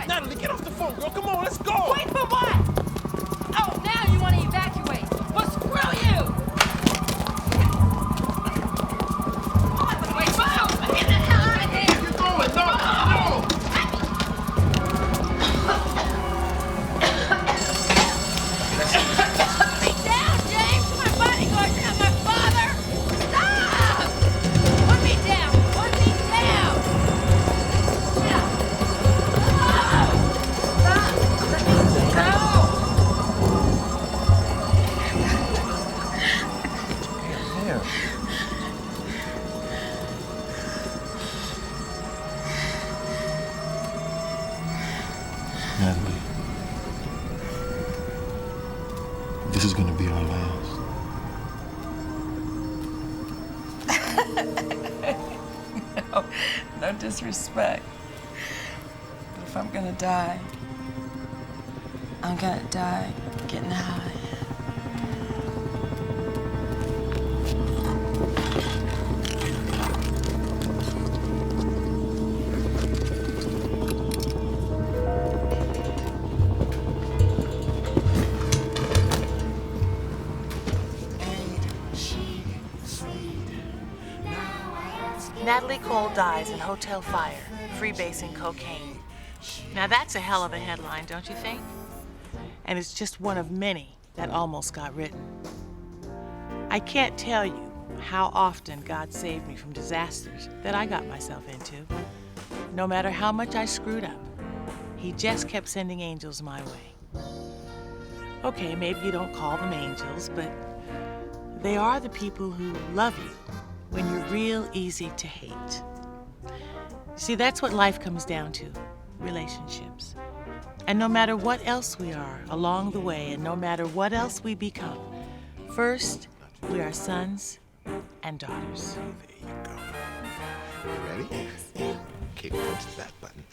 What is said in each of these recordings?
Natalie, get off the phone, girl. Come on, let's go. Wait for what? Oh, now you want to evacuate. Well, screw you! Wait, move! Get the hell out of here! You're going. No. Put me down, James! My bodyguard, you're not my father! Stop! Put me down! Put me down! Natalie, this is gonna be our last. No disrespect. But if I'm gonna die, I'm gonna die getting high. Natalie Cole dies in hotel fire, freebasing cocaine. Now that's a hell of a headline, don't you think? And it's just one of many that almost got written. I can't tell you how often God saved me from disasters that I got myself into. No matter how much I screwed up, He just kept sending angels my way. Okay, maybe you don't call them angels, but they are the people who love you when you're real easy to hate. See, that's what life comes down to, relationships. And no matter what else we are along the way, and no matter what else we become, first, we are sons and daughters. There you go. You ready? Okay, punch that button.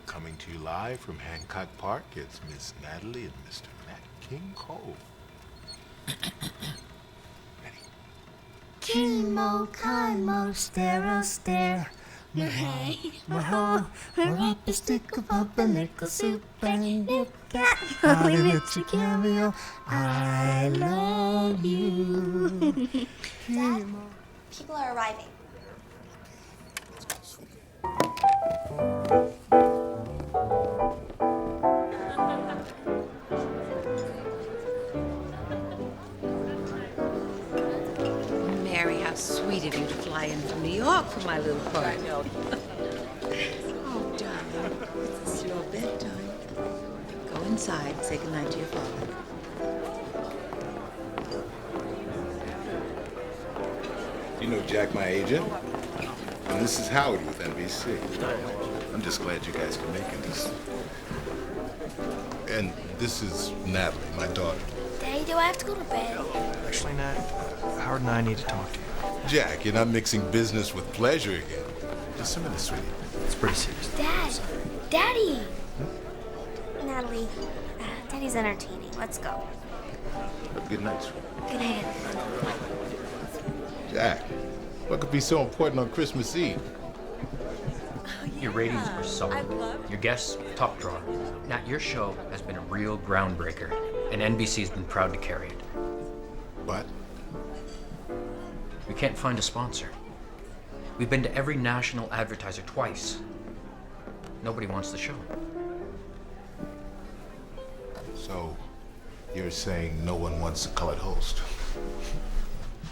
Coming to you live from Hancock Park, it's Miss Natalie and Mr. Nat King Cole. Chemo, chymo, stare. Maho, wrap a stick of pumpernickel soup and nip cat. Holly Mitchell cameo, I love you. Dad, people are arriving. Mary, how sweet of you to fly in from New York for my little party. Oh, darling, it's your bedtime. Go inside, say goodnight to your father. You know Jack, my agent? And this is Howard with NBC. I'm just glad you guys can make it. And this is Natalie, my daughter. Daddy, do I have to go to bed? Actually, Nat, Howard and I need to talk to you. Jack, you're not mixing business with pleasure again. Just a minute, sweetie. It's pretty serious. Dad! Daddy! Natalie, Daddy's entertaining. Let's go. Good night, sweetie. Good night. Jack, what could be so important on Christmas Eve? Your ratings are solid. Your guests, top drawer. Nat, your show has been a real groundbreaker, and NBC's been proud to carry it. But? We can't find a sponsor. We've been to every national advertiser twice. Nobody wants the show. So, you're saying no one wants a colored host?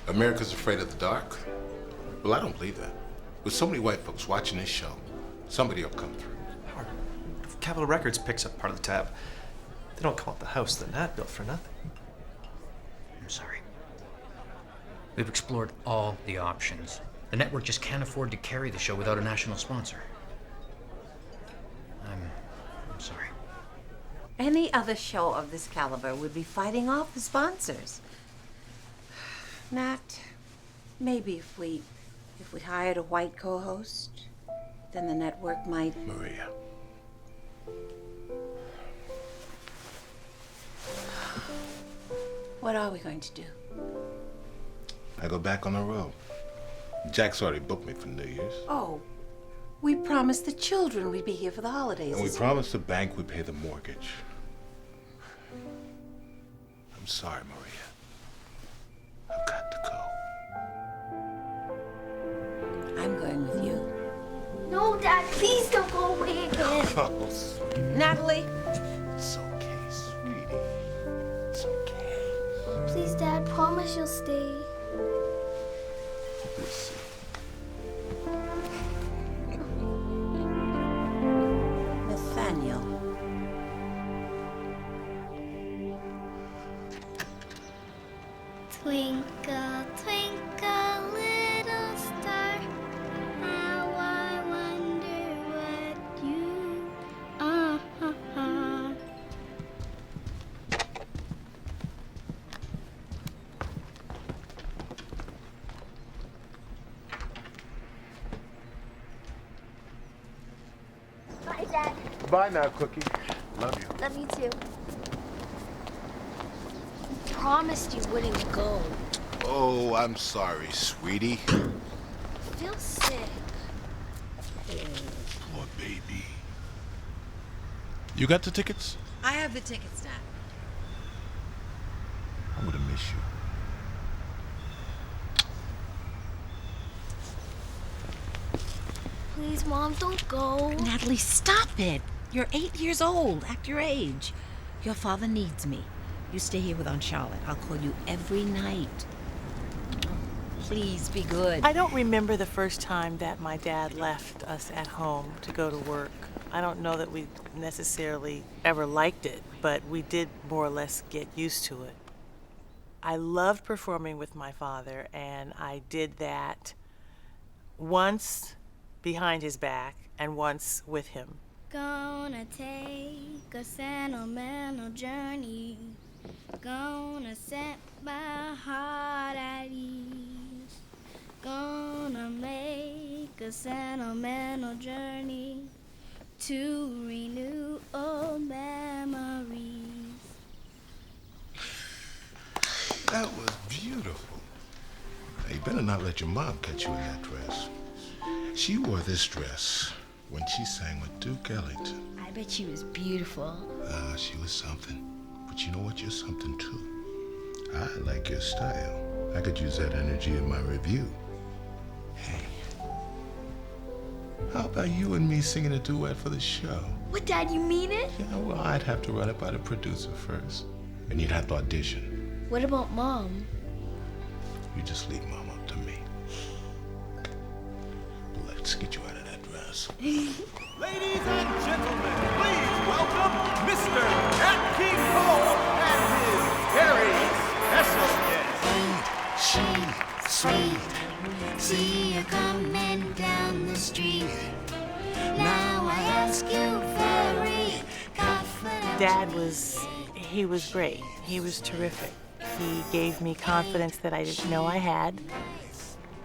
America's afraid of the dark? Well, I don't believe that. With so many white folks watching this show, somebody will come through. Howard, if Capitol Records picks up part of the tab, they don't call it the house that Nat built for nothing. I'm sorry. We've explored all the options. The network just can't afford to carry the show without a national sponsor. I'm sorry. Any other show of this caliber would be fighting off the sponsors. Nat, maybe if we hired a white co-host, then the network might... Maria. What are we going to do? I go back on the road. Jack's already booked me for New Year's. Oh, we promised the children we'd be here for the holidays. And we promised the bank we'd pay the mortgage. I'm sorry, Maria. I've got to go. I'm going with you. No, Dad, please don't go away again. Oh, sweetie. Natalie. It's okay, sweetie. It's okay. Please, Dad, promise you'll stay. We'll see. Nathaniel. Twinkle, twinkle, little star, how I wonder what you are. Bye, Dad. Bye now, Cookie. Love you. Love you too. Promised you wouldn't go. Oh, I'm sorry, sweetie. I feel sick. Poor baby. You got the tickets? I have the tickets, Nat. I'm gonna miss you. Please, Mom, don't go. Natalie, stop it. You're 8 years old. Act your age. Your father needs me. You stay here with Aunt Charlotte. I'll call you every night. Please be good. I don't remember the first time that my dad left us at home to go to work. I don't know that we necessarily ever liked it, but we did more or less get used to it. I loved performing with my father, and I did that once behind his back and once with him. Gonna take a sentimental journey. Gonna set my heart at ease. Gonna make a sentimental journey to renew old memories. That was beautiful. Now, you better not let your mom catch you in that dress. She wore this dress when she sang with Duke Ellington. I bet she was beautiful. She was something. But you know what? You're something too. I like your style. I could use that energy in my review. Hey, how about you and me singing a duet for the show? What, Dad, you mean it? Yeah, well, I'd have to run it by the producer first. And you'd have to audition. What about Mom? You just leave Mom up to me. Let's get you out of that dress. Ladies and gentlemen, please welcome Mr. Nat King Cole and his very special guest. She, sweet, see you coming down the street. Now I ask you very confidently. Dad he was great. He was terrific. He gave me confidence that I didn't know I had.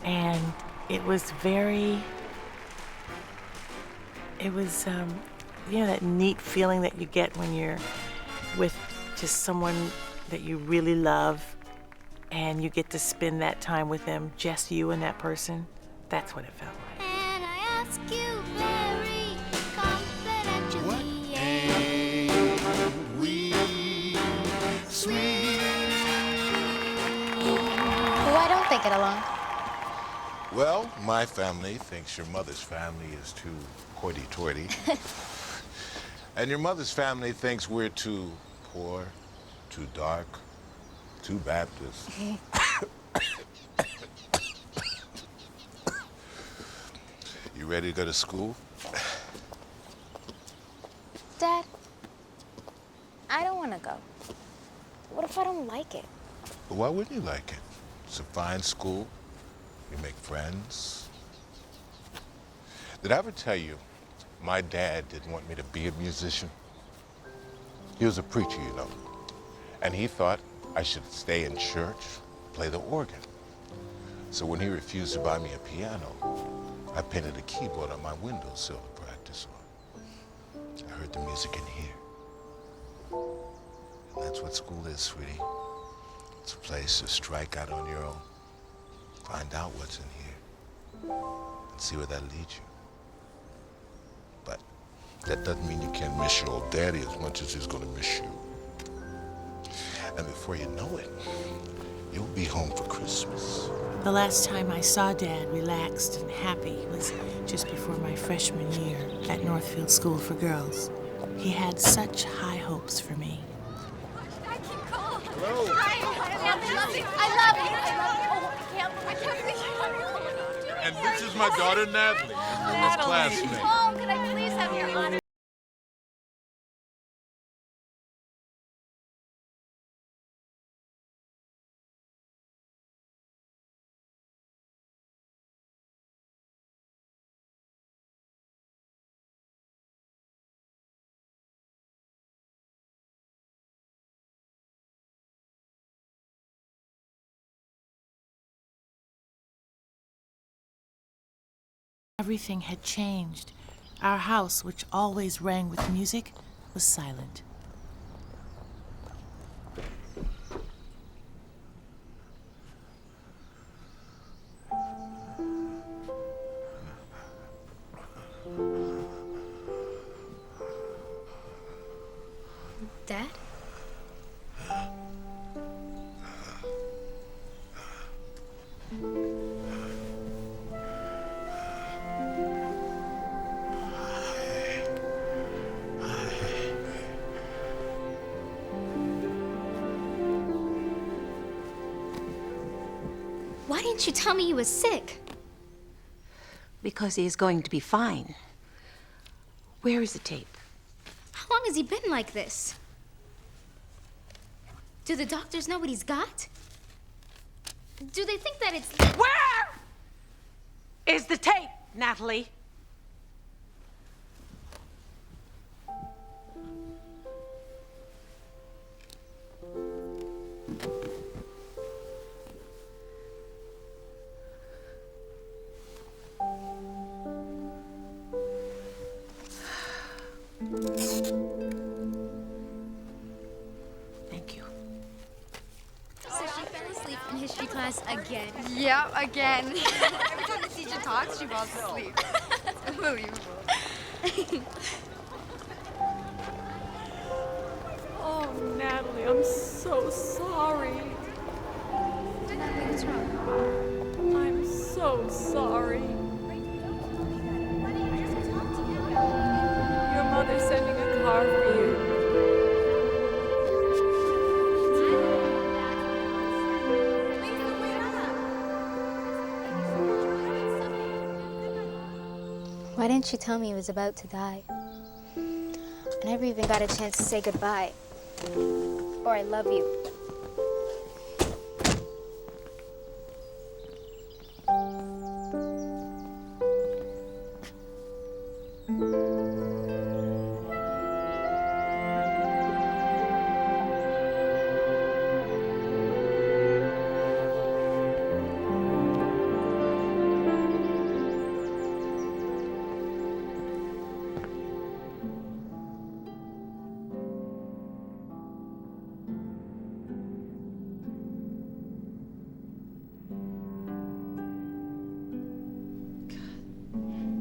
And it was that neat feeling that you get when you're with just someone that you really love and you get to spend that time with them, just you and that person. That's what it felt like. And I ask you very confidentially. What we sweet. Why don't they get along? Well, my family thinks your mother's family is too hoity-toity. And your mother's family thinks we're too poor, too dark, too Baptist. You ready to go to school? Dad, I don't want to go. What if I don't like it? But why wouldn't you like it? It's a fine school. You make friends. Did I ever tell you my dad didn't want me to be a musician? He was a preacher, you know, and he thought I should stay in church, play the organ. So when he refused to buy me a piano, I painted a keyboard on my windowsill to practice on. I heard the music in here. And that's what school is, sweetie. It's a place to strike out on your own, find out what's in here, and see where that leads you. But that doesn't mean you can't miss your old daddy as much as he's gonna miss you. And before you know it, you'll be home for Christmas. The last time I saw Dad relaxed and happy was just before my freshman year at Northfield School for Girls. He had such high hopes for me. Hello. I love you. And this is my daughter, Natalie, his classmate. Oh, could I please have your honor? Everything had changed. Our house, which always rang with music, was silent. Dad? Why didn't you tell me he was sick? Because he is going to be fine. Where is the tape? How long has he been like this? Do the doctors know what he's got? Do they think that it's... Where is the tape, Natalie? Thank you. So she fell asleep in history class again. Yep, again. Every time the teacher talks, she falls asleep. It's unbelievable. Oh, Natalie, I'm so sorry. Natalie, what's wrong? I'm so sorry. Your mother's sending a car for you. Why didn't you tell me he was about to die? I never even got a chance to say goodbye. Or I love you.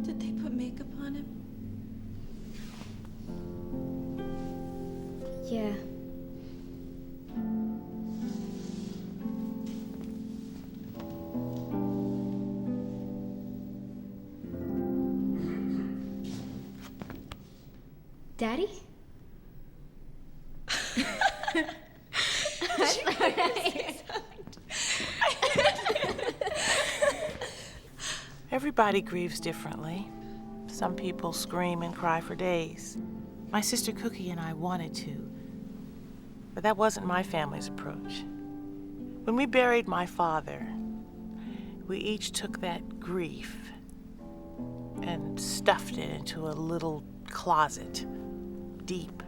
Did they put makeup on him? Yeah. Daddy? Everybody grieves differently. Some people scream and cry for days. My sister Cookie and I wanted to, but that wasn't my family's approach. When we buried my father, we each took that grief and stuffed it into a little closet, deep,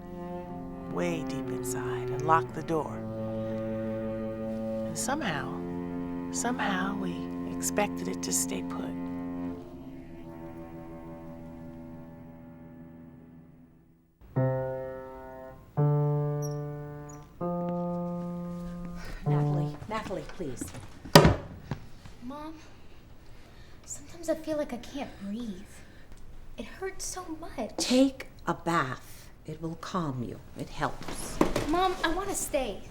way deep inside and locked the door. And somehow we expected it to stay put. Natalie, please. Mom, sometimes I feel like I can't breathe. It hurts so much. Take a bath. It will calm you. It helps. Mom, I want to stay.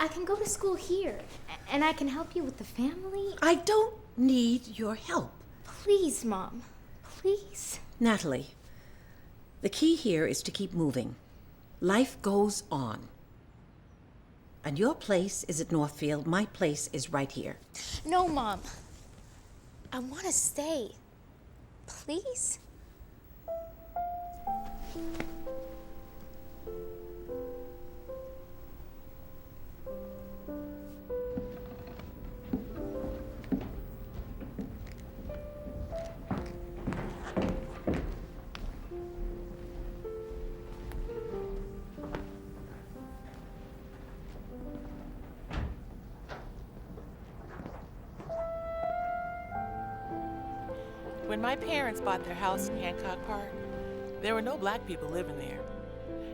I can go to school here, and I can help you with the family. I don't need your help. Please, Mom. Please. Natalie, the key here is to keep moving. Life goes on. And your place is at Northfield. My place is right here. No, Mom. I want to stay. Please? When my parents bought their house in Hancock Park, there were no black people living there.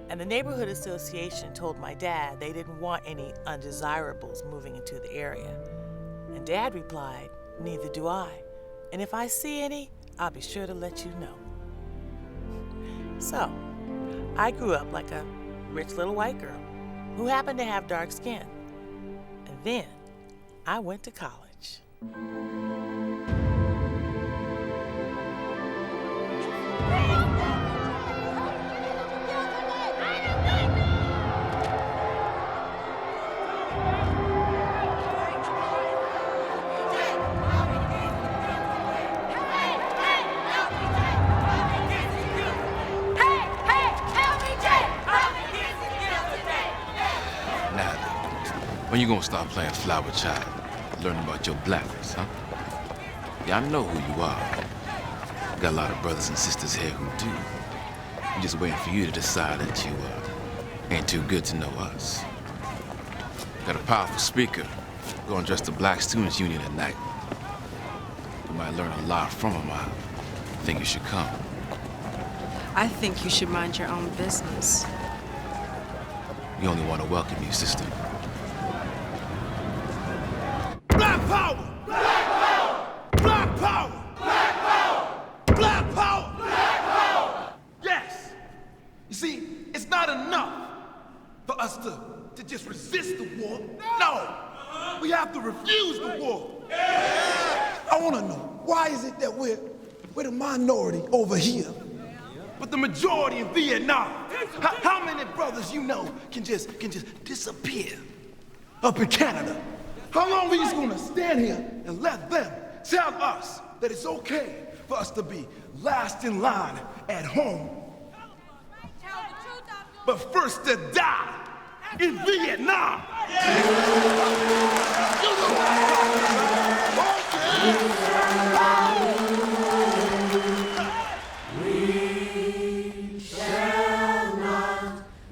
And the neighborhood association told my dad they didn't want any undesirables moving into the area. And Dad replied, "Neither do I. And if I see any, I'll be sure to let you know." So, I grew up like a rich little white girl who happened to have dark skin. And then I went to college. When you gonna start playing flower child, learning about your blackness, huh? Yeah, I know who you are. Got a lot of brothers and sisters here who do. I'm just waiting for you to decide that you ain't too good to know us. Got a powerful speaker. Go and address the Black Students Union at night. You might learn a lot from them. I think you should come. I think you should mind your own business. We only want to welcome you, sister. Black power! Black power! Black power! Black power! Black power! Black power! Yes! You see, it's not enough for us to just resist the war. No! We have to refuse the war. I want to know, why is it that we're the minority over here, but the majority in Vietnam? How many brothers you know can just disappear up in Canada? How long are we just gonna stand here and let them tell us that it's okay for us to be last in line at home, but first to die in Vietnam?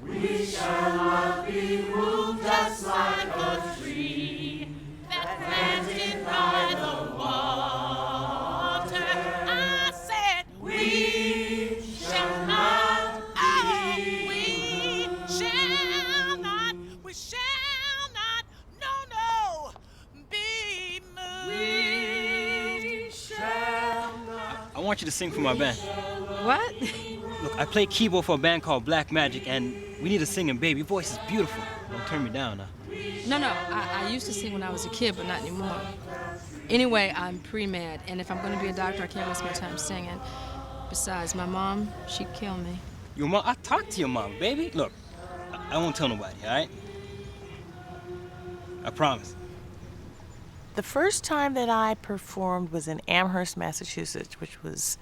We shall not be moved just like a tree that's planted by the water. I said, we shall not be moved. We shall not. I want you to sing for my band. What? Look, I play keyboard for a band called Black Magic, and we need a singing babe. Your voice is beautiful. Don't turn me down now. No, I used to sing when I was a kid, but not anymore. Anyway, I'm pre-med, and if I'm going to be a doctor, I can't waste my time singing. Besides, my mom, she'd kill me. Your mom? I talked to your mom, baby. Look, I won't tell nobody, all right? I promise. The first time that I performed was in Amherst, Massachusetts, which was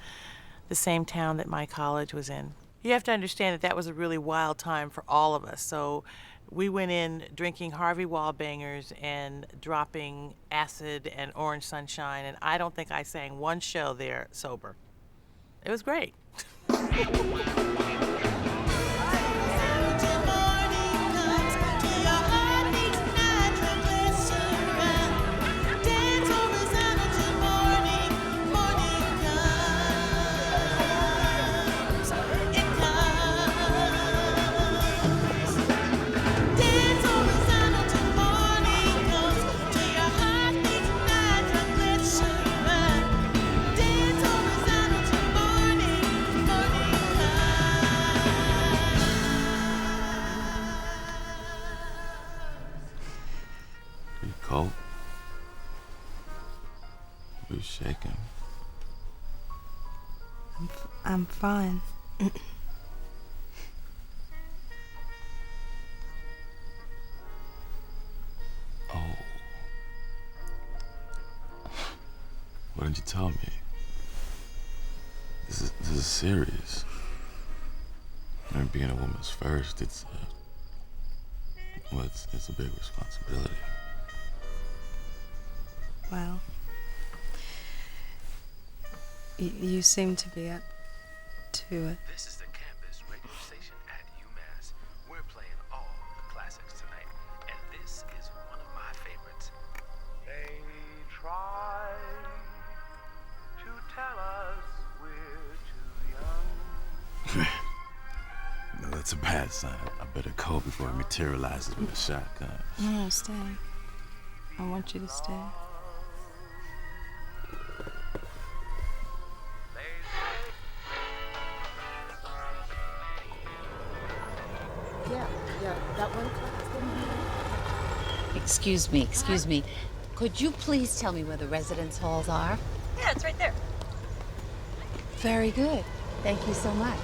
the same town that my college was in. You have to understand that that was a really wild time for all of us. So we went in drinking Harvey Wallbangers and dropping acid and orange sunshine, and I don't think I sang one show there sober. It was great. shaking. I'm fine. Oh. Why didn't you tell me? This is serious. And being a woman's first, it's a big responsibility. Well, you seem to be up to it. This is the campus radio station at UMass. We're playing all the classics tonight, and this is one of my favorites. They try to tell us we're too young. No, that's a bad sign. I better call before it materializes with a shotgun. No, stay. I want you to stay. Yeah, that one class. Excuse me. Could you please tell me where the residence halls are? Yeah, it's right there. Very good. Thank you so much.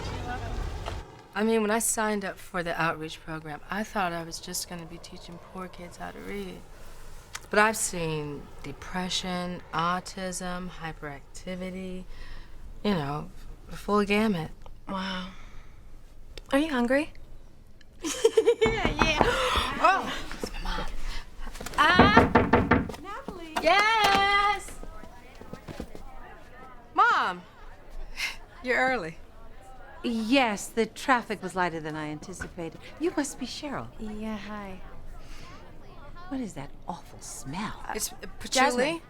I mean, when I signed up for the outreach program, I thought I was just going to be teaching poor kids how to read. But I've seen depression, autism, hyperactivity, you know, the full gamut. Wow. Are you hungry? Yeah. Oh, it's my mom. Natalie. Yes. Mom, you're early. Yes, the traffic was lighter than I anticipated. You must be Cheryl. Yeah, hi. What is that awful smell? It's patchouli. Jasmine.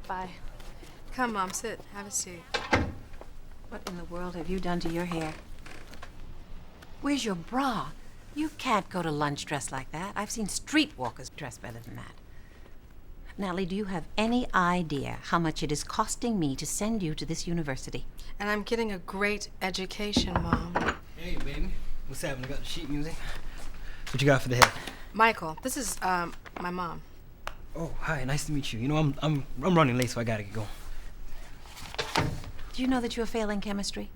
Bye. Come, Mom, sit. Have a seat. What in the world have you done to your hair? Where's your bra? You can't go to lunch dressed like that. I've seen streetwalkers dress better than that. Natalie, do you have any idea how much it is costing me to send you to this university? And I'm getting a great education, Mom. Hey, baby. What's happening? Got the sheet music? What you got for the head? Michael, this is my mom. Oh, hi. Nice to meet you. You know, I'm running late, so I gotta get going. Do you know that you're failing chemistry?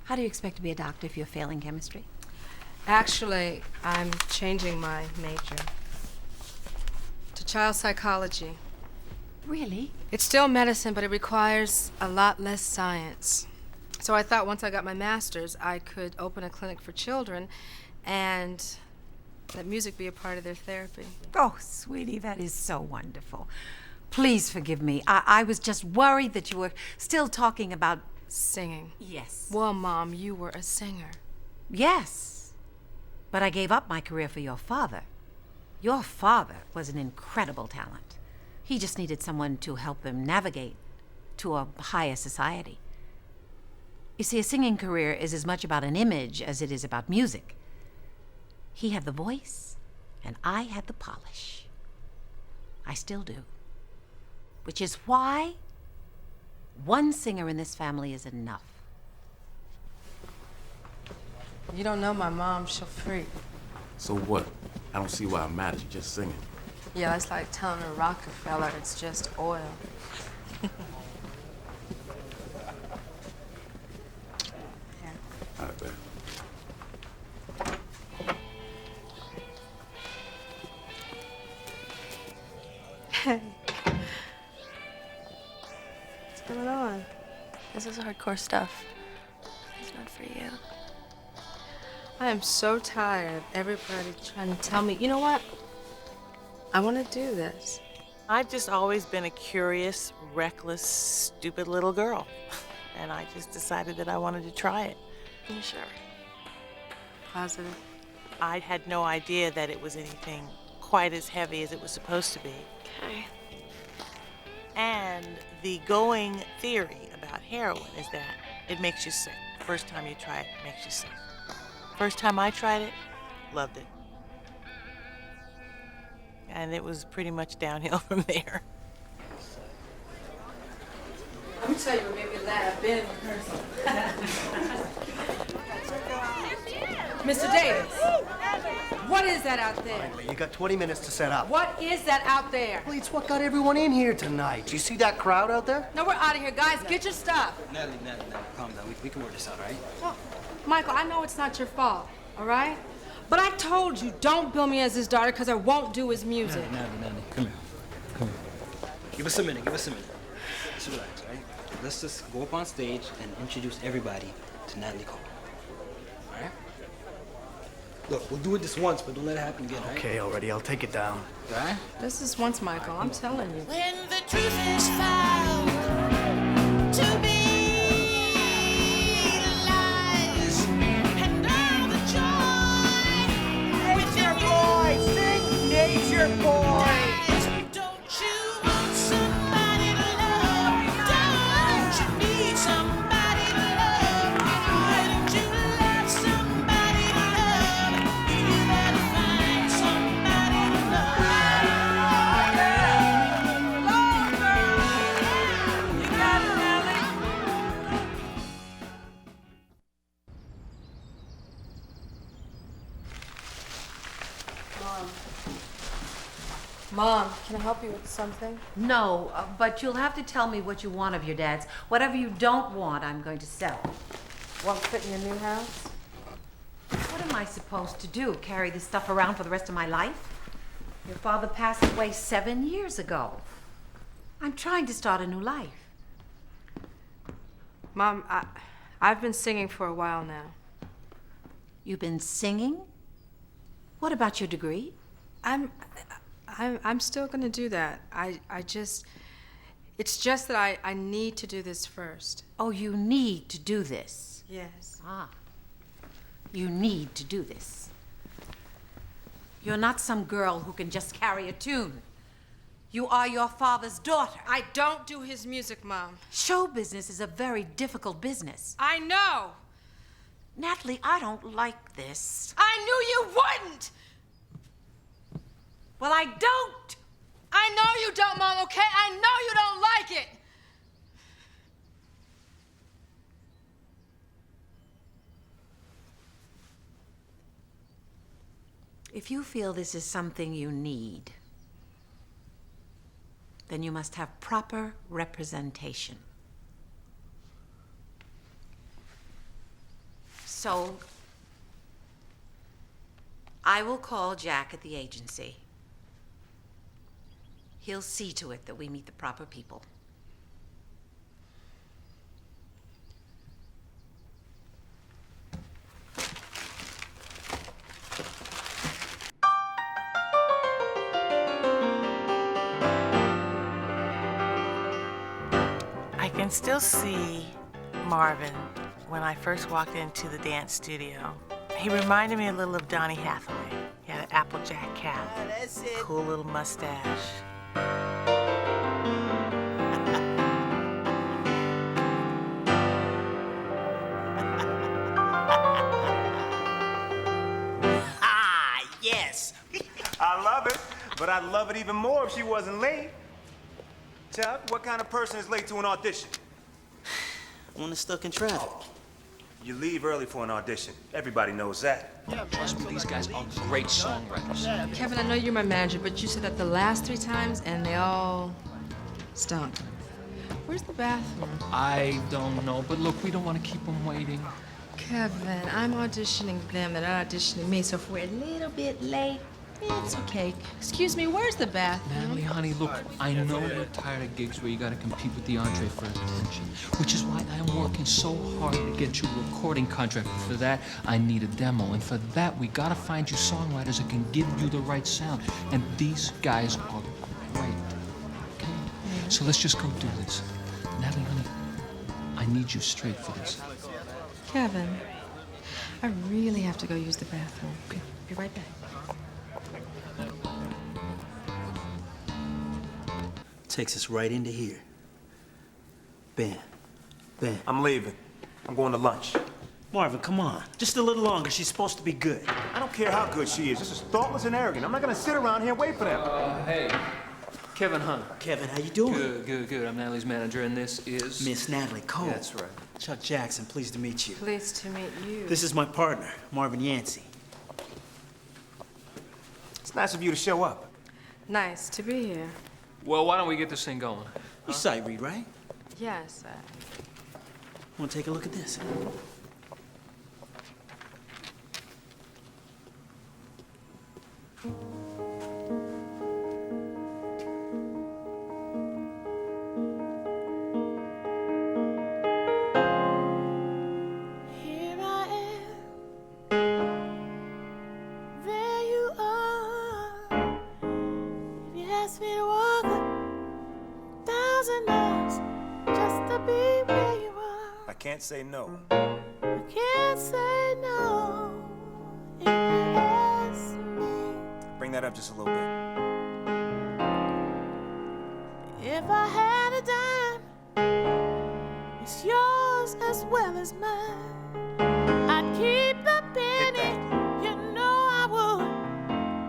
How do you expect to be a doctor if you're failing chemistry? Actually, I'm changing my major to child psychology. Really? It's still medicine, but it requires a lot less science. So I thought once I got my master's, I could open a clinic for children and let music be a part of their therapy. Oh, sweetie, that is so wonderful. Please forgive me. I was just worried that you were still talking about... Singing. Yes. Well, Mom, you were a singer. Yes. But I gave up my career for your father. Your father was an incredible talent. He just needed someone to help him navigate to a higher society. You see, a singing career is as much about an image as it is about music. He had the voice, and I had the polish. I still do. Which is why one singer in this family is enough. You don't know my mom, she'll freak. So what? I don't see why it matters. You're just singing. Yeah, it's like telling a Rockefeller it's just oil. All right, babe. Hey. What's going on? This is hardcore stuff. It's not for you. I am so tired of everybody trying to tell me, you know what? I want to do this. I've just always been a curious, reckless, stupid little girl. And I just decided that I wanted to try it. You sure? Positive. I had no idea that it was anything quite as heavy as it was supposed to be. Okay. And the going theory about heroin is that it makes you sick. First time you try it, it makes you sick. First time I tried it, loved it. And it was pretty much downhill from there. Let me tell you what made me laugh. I've been in rehearsal. Mr. Davis, what What is that out there? Finally, you got 20 minutes to set up. What is that out there? Well, it's what got everyone in here tonight. Do you see that crowd out there? No, we're out of here, guys. Get your stuff. Natalie, calm down. We can work this out, all right? Well, Michael, I know it's not your fault, all right? But I told you, don't bill me as his daughter, because I won't do his music. Natalie, come here. Give us a minute. Just relax, all right? Let's just go up on stage and introduce everybody to Natalie Cole. All right? Look, we'll do it this once, but don't let it happen again, all right? Okay, already. I'll take it down. All right? This is once, Michael. I'm telling you. When the truth is found to be lies, and all the joy. Nature boy, sing Nature Boy. Don't you want somebody to love? Don't you need somebody to love? Why don't you love somebody to love? You better find somebody to love. You got it, Nellie. Mom, can I help you with something? No, but you'll have to tell me what you want of your dad's. Whatever you don't want, I'm going to sell. Won't fit in your new house? What am I supposed to do? Carry this stuff around for the rest of my life? Your father passed away 7 years ago. I'm trying to start a new life. Mom, I've been singing for a while now. You've been singing? What about your degree? I'm still gonna do that. It's just that I need to do this first. Oh, you need to do this? Yes. Ah. You need to do this. You're not some girl who can just carry a tune. You are your father's daughter. I don't do his music, Mom. Show business is a very difficult business. I know. Natalie, I don't like this. I knew you wouldn't. Well, I don't. I know you don't, Mom, okay? I know you don't like it. If you feel this is something you need, then you must have proper representation. So, I will call Jack at the agency. He'll see to it that we meet the proper people. I can still see Marvin when I first walked into the dance studio. He reminded me a little of Donny Hathaway. He had an Applejack cap, cool little mustache. Ah, yes. I love it, but I'd love it even more if she wasn't late. Chuck, what kind of person is late to an audition? One that's stuck in traffic. You leave early for an audition. Everybody knows that. Trust me, these guys are great songwriters. Kevin, I know you're my manager, but you said that the last 3 times and they all stunk. Where's the bathroom? I don't know, but look, we don't want to keep them waiting. Kevin, I'm auditioning them, they're not auditioning me, so if we're a little bit late, it's okay. Excuse me, where's the bathroom? Natalie, honey, look, I know you're tired of gigs where you gotta compete with the entree for attention, which is why I'm working so hard to get you a recording contract. For that, I need a demo, and for that, we gotta find you songwriters that can give you the right sound. And these guys are great, okay? So let's just go do this. Natalie, honey, I need you straight for this. Kevin, I really have to go use the bathroom. Okay, be right back. Takes us right into here. Ben. I'm leaving. I'm going to lunch. Marvin, come on. Just a little longer. She's supposed to be good. I don't care how good she is. This is thoughtless and arrogant. I'm not gonna sit around here and wait for them. Hey, Kevin Hunter. Kevin, how you doing? Good. I'm Natalie's manager, and this is... Miss Natalie Cole. Yeah, that's right. Chuck Jackson, pleased to meet you. Pleased to meet you. This is my partner, Marvin Yancey. It's nice of you to show up. Nice to be here. Well, why don't we get this thing going? You sight read, right? Yes, Want to take a look at this? Here I am. There you are. If you ask me to walk 1,000 miles just to be where you are, I can't say no. I can't say no. If you ask me, Bring that up just a little bit. if I had a dime, it's yours as well as mine. I'd keep the penny, you know I would,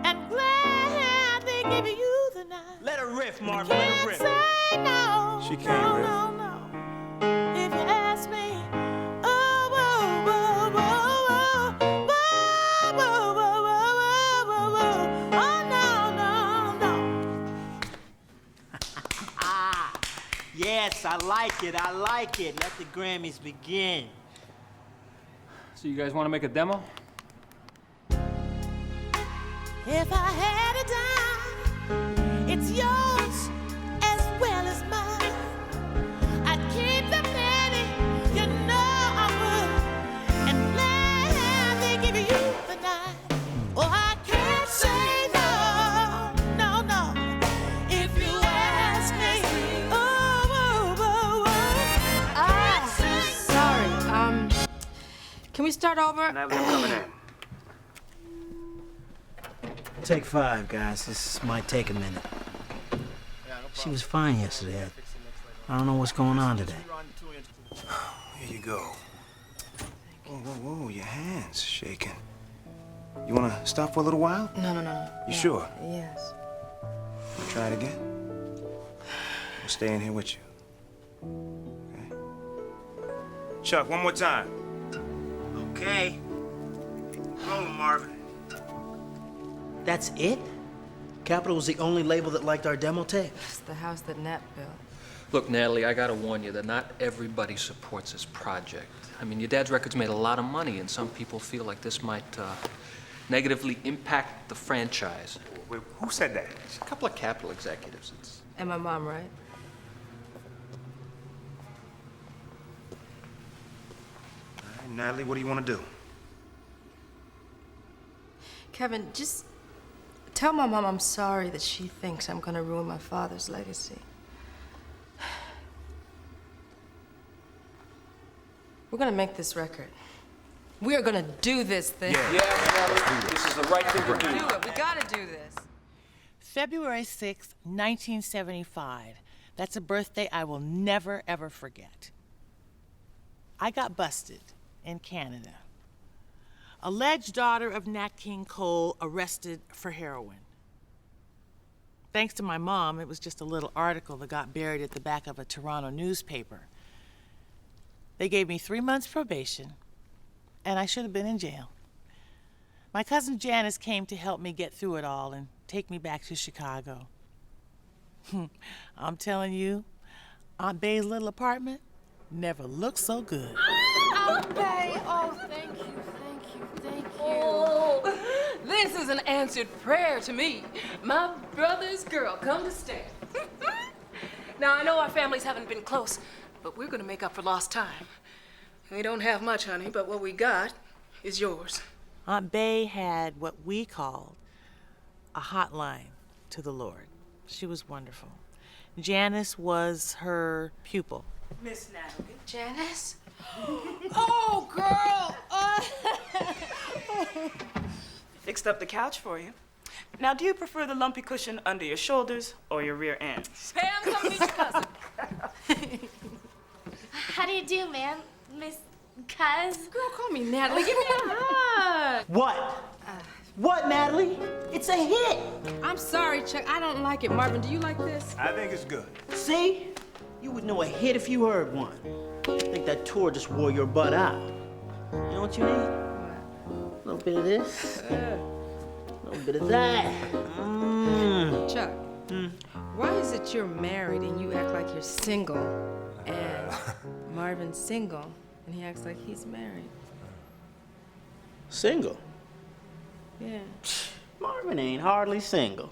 and gladly give you the night. Let her riff, Marvin. Let her Can't riff. say no. She can't riff. No, no. If you ask me, oh, whoa, whoa, whoa, whoa, whoa, whoa, whoa, whoa, whoa, whoa, oh, no, no, no. Yes, I like it. I like it. Let the Grammys begin. So you guys want to make a demo? If I had a dime, it's yours as well as mine. I'd keep the penny, you know I would, and gladly give you the night. Oh, I can't say no, no, no. If you ask me, oh, whoa, whoa, whoa. Sorry. Can we start over? Natalie, I'm coming in. Take 5, guys. This might take a minute. She was fine yesterday. I don't know what's going on today. Here you go. Whoa, whoa, whoa, your hand's shaking. You want to stop for a little while? No, no, no. You No. sure? Yes. Try it again. We'll stay in here with you. Okay. Chuck, one more time. Okay. Roll, Marvin. That's it? Capitol was the only label that liked our demo tape. It's the house that Nat built. Look, Natalie, I gotta warn you that not everybody supports this project. I mean, your dad's records made a lot of money, and some people feel like this might negatively impact the franchise. Wait, who said that? It's a couple of Capitol executives. And my mom, right? All right, Natalie, what do you want to do? Kevin, just tell my mom I'm sorry that she thinks I'm gonna ruin my father's legacy. We're gonna make this record. We are gonna do this thing. Yeah, Natalie, this is the right thing to do. Do it. We gotta do this. February 6th, 1975. That's a birthday I will never, ever forget. I got busted in Canada. Alleged daughter of Nat King Cole arrested for heroin. Thanks to my mom, it was just a little article that got buried at the back of a Toronto newspaper. They gave me 3 months probation, and I should have been in jail. My cousin Janice came to help me get through it all and take me back to Chicago. I'm telling you, Aunt Bay's little apartment never looked so good. Aunt Bay, oh, thank you, thank you, thank you. Oh, this is an answered prayer to me. My brother's girl come to stay. Now, I know our families haven't been close, but we're gonna make up for lost time. We don't have much, honey, but what we got is yours. Aunt Bay had what we called a hotline to the Lord. She was wonderful. Janice was her pupil. Miss Natalie. Janice? Oh, girl! Fixed up the couch for you. Now, do you prefer the lumpy cushion under your shoulders or your rear ends? Pam, come meet your cousin. How do you do, ma'am? Miss Cuz? Girl, call me Natalie. Give me a hug. What? What, Natalie? It's a hit. I'm sorry, Chuck. I don't like it. Marvin, do you like this? I think it's good. See? You would know a hit if you heard one. I think that tour just wore your butt out. You know what you need? A little bit of this. A little bit of that. Chuck, why is it you're married and you act like you're single, and Marvin's single and he acts like he's married? Single? Yeah. Marvin ain't hardly single.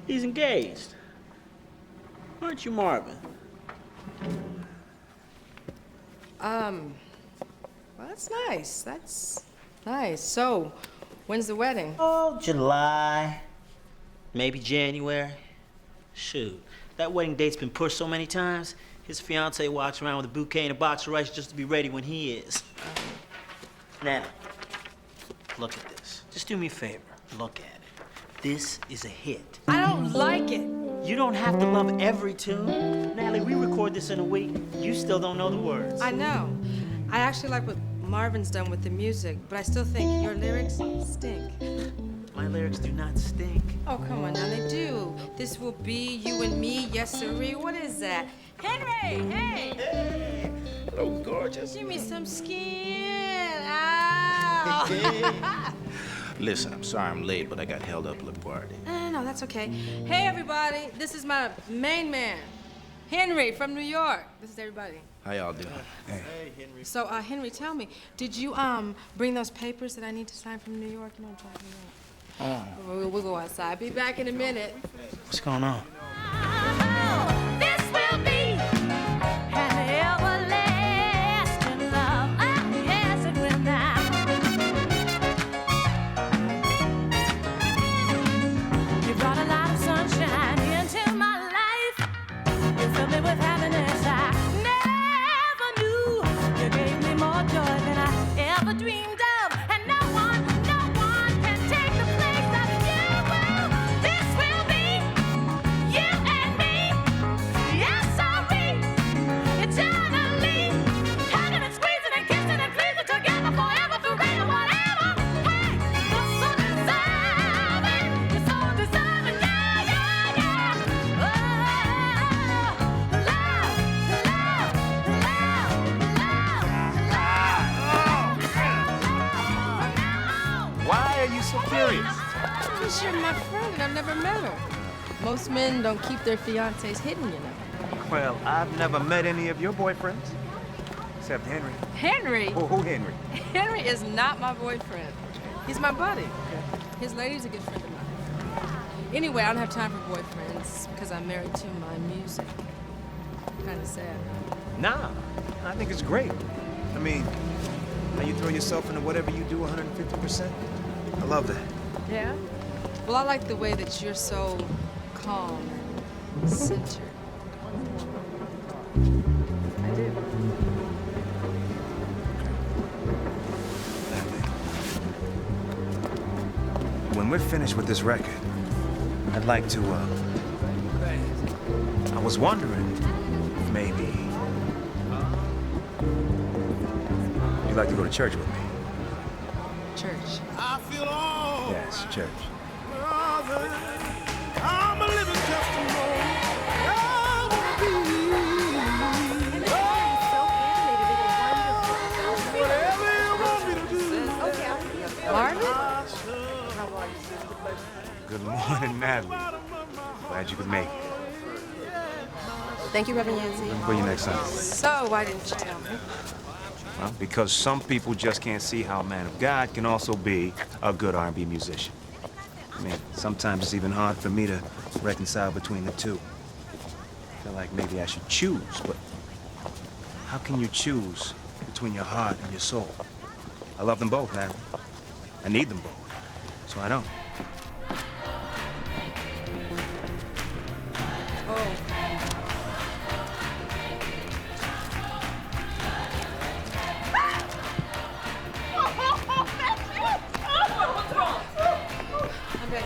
He's engaged. Aren't you, Marvin? Well, that's nice. That's nice. So, when's the wedding? Oh, July. Maybe January. Shoot, that wedding date's been pushed so many times, his fiancée walks around with a bouquet and a box of rice just to be ready when he is. Now, look at this. Just do me a favor. Look at it. This is a hit. I don't like it. You don't have to love every tune. Natalie, we record this in a week. You still don't know the words. I know. I actually like what Marvin's done with the music, but I still think your lyrics stink. My lyrics do not stink. Oh, come on now, they do. This will be you and me, yes sirree. What is that? Henry, hey! Hey! Hello, gorgeous. Give me some skin. Ow! Listen, I'm sorry I'm late, but I got held up at the party. No, that's okay. Hey, everybody, this is my main man, Henry from New York. This is everybody. How y'all doing? Hey, Henry. So, Henry, tell me, did you bring those papers that I need to sign from New York? You know what I'm talking about? We'll go outside. Be back in a minute. What's going on? This will be an everlasting love. Oh, yes, it will now. You brought a lot of sunshine into my life. You filled me with happiness I never knew. You gave me more joy than I ever dreamed of. And no one can take the place of you. This will be you and me. Yes, sorry. Eternally. Hugging and squeezing and kissing and pleasing together forever, forever, whatever. Hey, you're so deserving. You're so deserving. Yeah, yeah, yeah. Oh, love, Why are you so curious? Because you're my friend and I've never met her. Most men don't keep their fiancés hidden, you know. Well, I've never met any of your boyfriends. Except Henry. Henry? Oh, who Henry? Henry is not my boyfriend. He's my buddy. His lady's a good friend of mine. Anyway, I don't have time for boyfriends because I'm married to my music. Kind of sad. Nah, I think it's great. I mean, how you throw yourself into whatever you do 150%. I love that. Yeah? Well, I like the way that you're so calm and centered. I do. When we're finished with this record, I'd like to, I was wondering if maybe you'd like to go to church with me. Church? I feel all Yes, church. brother. I'm a living testimony. I will be. Whatever you want me to do. Marvin? Good morning, Natalie. Glad you could make it. Thank you, Reverend Yancey. For you next Sunday. So, why didn't you tell me? Well, because some people just can't see how a man of God can also be a good R&B musician. I mean, sometimes it's even hard for me to reconcile between the two. I feel like maybe I should choose, but how can you choose between your heart and your soul? I love them both, Natalie. I need them both, so I don't. Oh. I'm ready.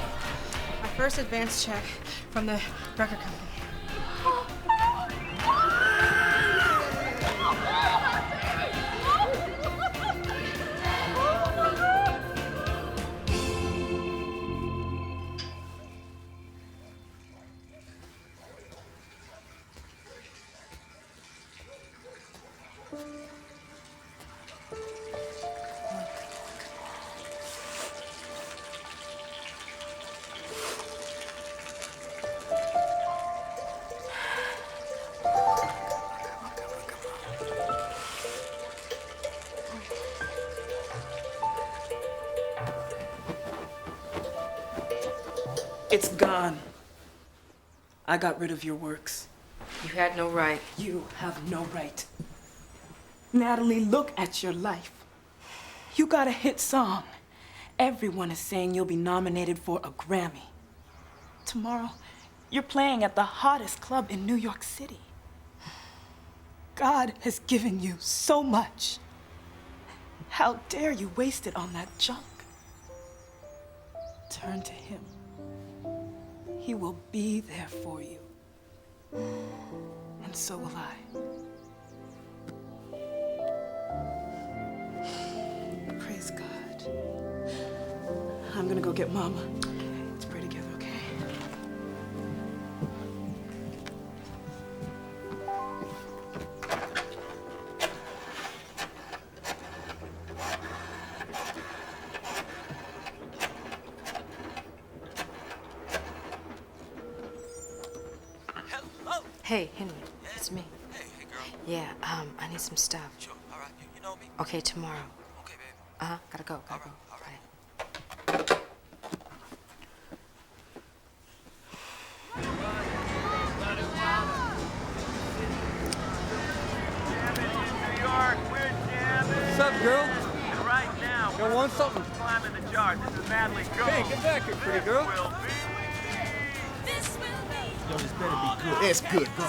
My first advance check from the record company. It's gone. I got rid of your works. You had no right. You have no right. Natalie, look at your life. You got a hit song. Everyone is saying you'll be nominated for a Grammy. Tomorrow, you're playing at the hottest club in New York City. God has given you so much. How dare you waste it on that junk? Turn to him. He will be there for you. And so will I. Praise God. I'm gonna go get Mama. Let's pray together, okay? Hey, Henry, it's me. Hey, girl. Yeah, I need some stuff. Sure, all right. You know me? Okay, tomorrow. Okay, baby. Uh-huh, gotta go. All right. What's up, girl? And right now, You want something? climbing the chart. This is Natalie Cole. Hey, get back here, pretty girl. Yo, this better be good. It's good, bro.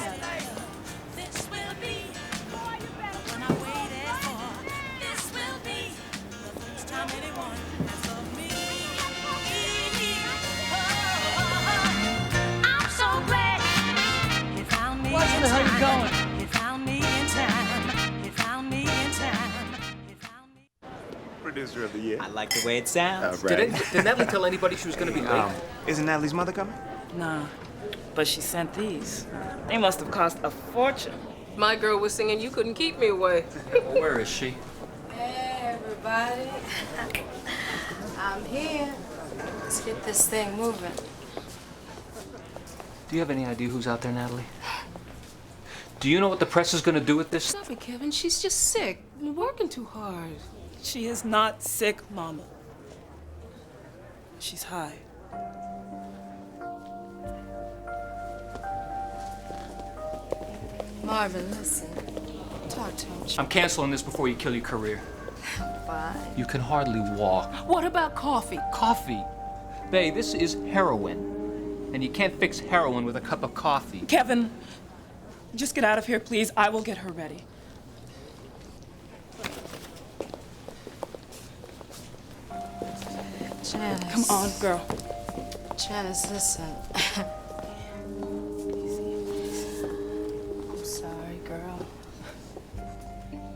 Watson, how you going? Producer of the year. I like the way it sounds. Did Natalie tell anybody she was going to be late? Isn't Natalie's mother coming? Nah, but she sent these. They must have cost a fortune. My girl was singing You Couldn't Keep Me Away. Well, where is she? Hey, everybody. I'm here. Let's get this thing moving. Do you have any idea who's out there, Natalie? Do you know what the press is going to do with this? Stop it, Kevin. She's just sick. We're working too hard. She is not sick, Mama. She's high. Marvin, listen. Talk to him. I'm canceling this before you kill your career. Fine. You can hardly walk. What about coffee? Coffee? Bae, this is heroin. And you can't fix heroin with a cup of coffee. Kevin, just get out of here, please. I will get her ready. Janice. Come on, girl. Janice, listen. I'm sorry, girl.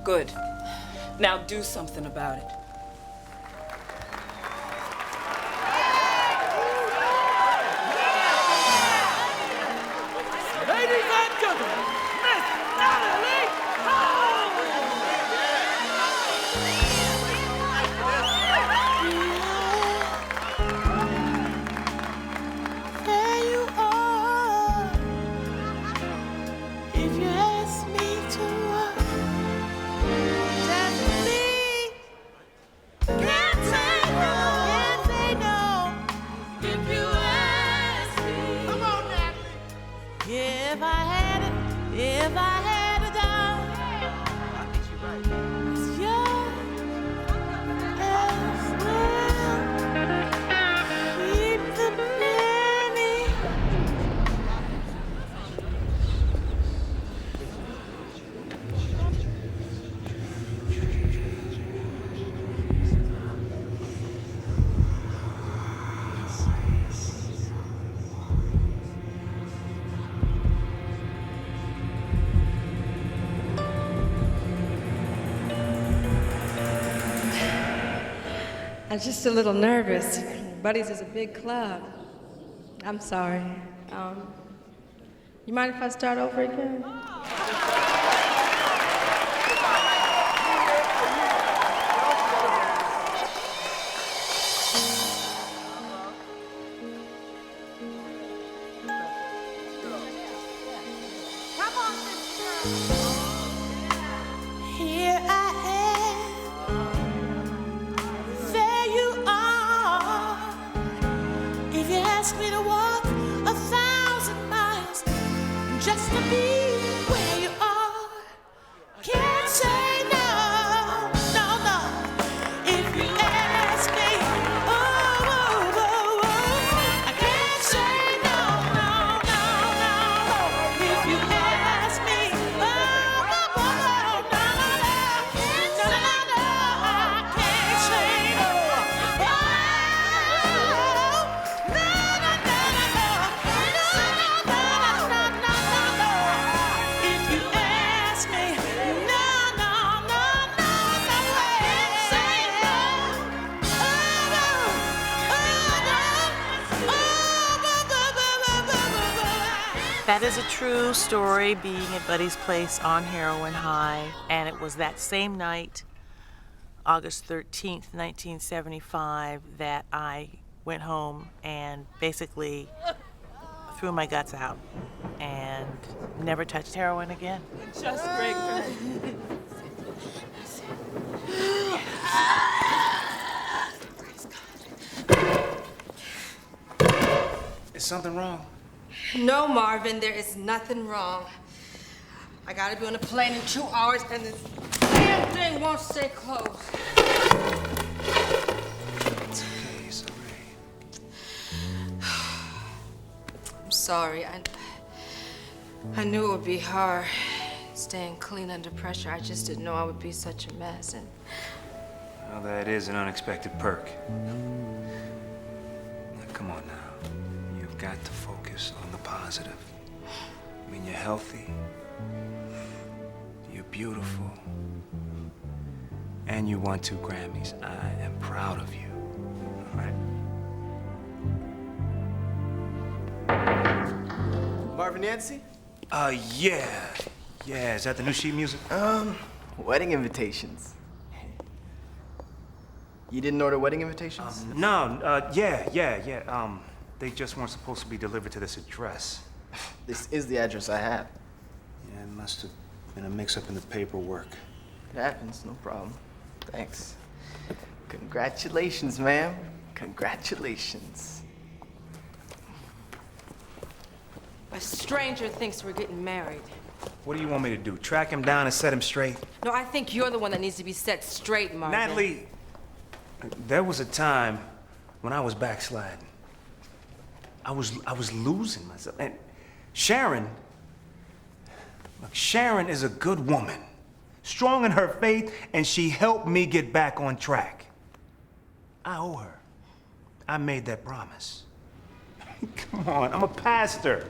Good. Now do something about it. Ladies and gentlemen, Miss Natalie There you are. If you ask me to definitely can't say no. If you ask me, come on, Natalie. If I had a dime, it's yours as well. Keep the penny. I'm just a little nervous. Buddy's is a big club. I'm sorry. You mind if I start over again? Here I am. There you are. If you ask me to walk. is a true story, being at Buddy's place on heroin high, and it was that same night, August 13th, 1975, that I went home and basically threw my guts out and never touched heroin again. Just great. Is something wrong? No, Marvin, there is nothing wrong. I gotta be on a plane in 2 hours, and this damn thing won't stay closed. It's okay, it's all right. I'm sorry. I knew it would be hard staying clean under pressure. I just didn't know I would be such a mess. And Well, that is an unexpected perk. Now, come on now. You've got to focus on the positive. I mean, you're healthy. You're beautiful. And you won 2 Grammys. I am proud of you. All right? Marvin Nancy? Yeah. Yeah, is that the new sheet music? Wedding invitations. You didn't order wedding invitations? No, yeah. They just weren't supposed to be delivered to this address. This is the address I have. Yeah, it must have been a mix-up in the paperwork. It happens, no problem. Thanks. Congratulations, ma'am. Congratulations. a stranger thinks we're getting married. What do you want me to do? Track him down and set him straight? No, I think you're the one that needs to be set straight, Marvin. Natalie, there was a time when I was backsliding. I was losing myself. And Sharon, look, Sharon is a good woman, strong in her faith, and she helped me get back on track. I owe her. I made that promise. Come on, I'm a pastor,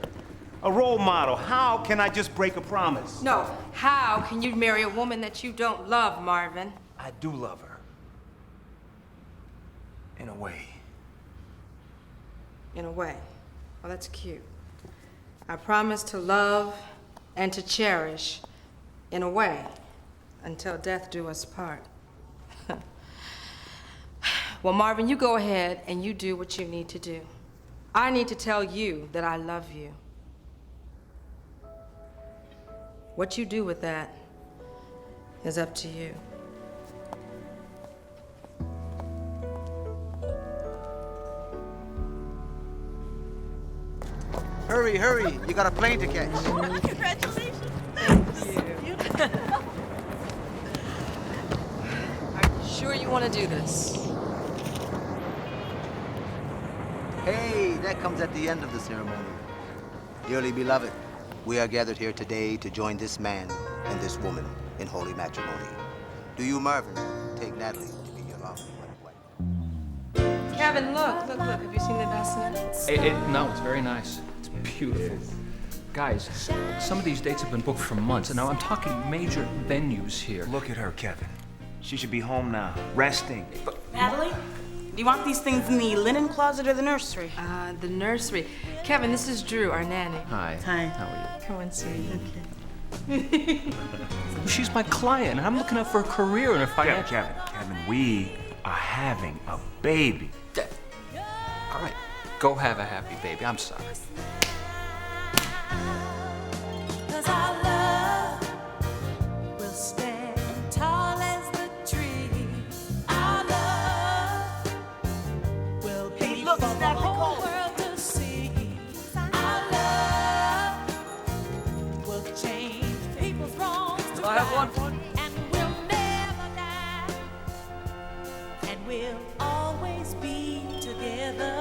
a role model. How can I just break a promise? No, how can you marry a woman that you don't love, Marvin? I do love her. In a way. In a way. Well, that's cute. I promise to love and to cherish in a way until death do us part. Well, Marvin, you go ahead and you do what you need to do. I need to tell you that I love you. What you do with that is up to you. Hurry, hurry. You got a plane to catch. Congratulations. Are you sure you want to do this? Hey, that comes at the end of the ceremony. Dearly beloved, we are gathered here today to join this man and this woman in holy matrimony. Do you, Marvin, take Natalie to be your lawful wife? Kevin, look. Have you seen the bassinet? No, it's very nice. It's beautiful. Guys, some of these dates have been booked for months, and now I'm talking major venues here. Look at her, Kevin. She should be home now, resting. Natalie, do you want these things in the linen closet or the nursery? The nursery. Kevin, this is Drew, our nanny. Hi. Hi. How are Come on, sweetie. you? She's my client, and I'm looking out for a career and a financial... Kevin, we are having a baby. All right, go have a happy baby. I'm sorry. Cause our love will stand tall as the tree. Our love will be for the whole world to see. Our love will change people's wrongs to Will I have one? and we'll never die. And we'll always be together.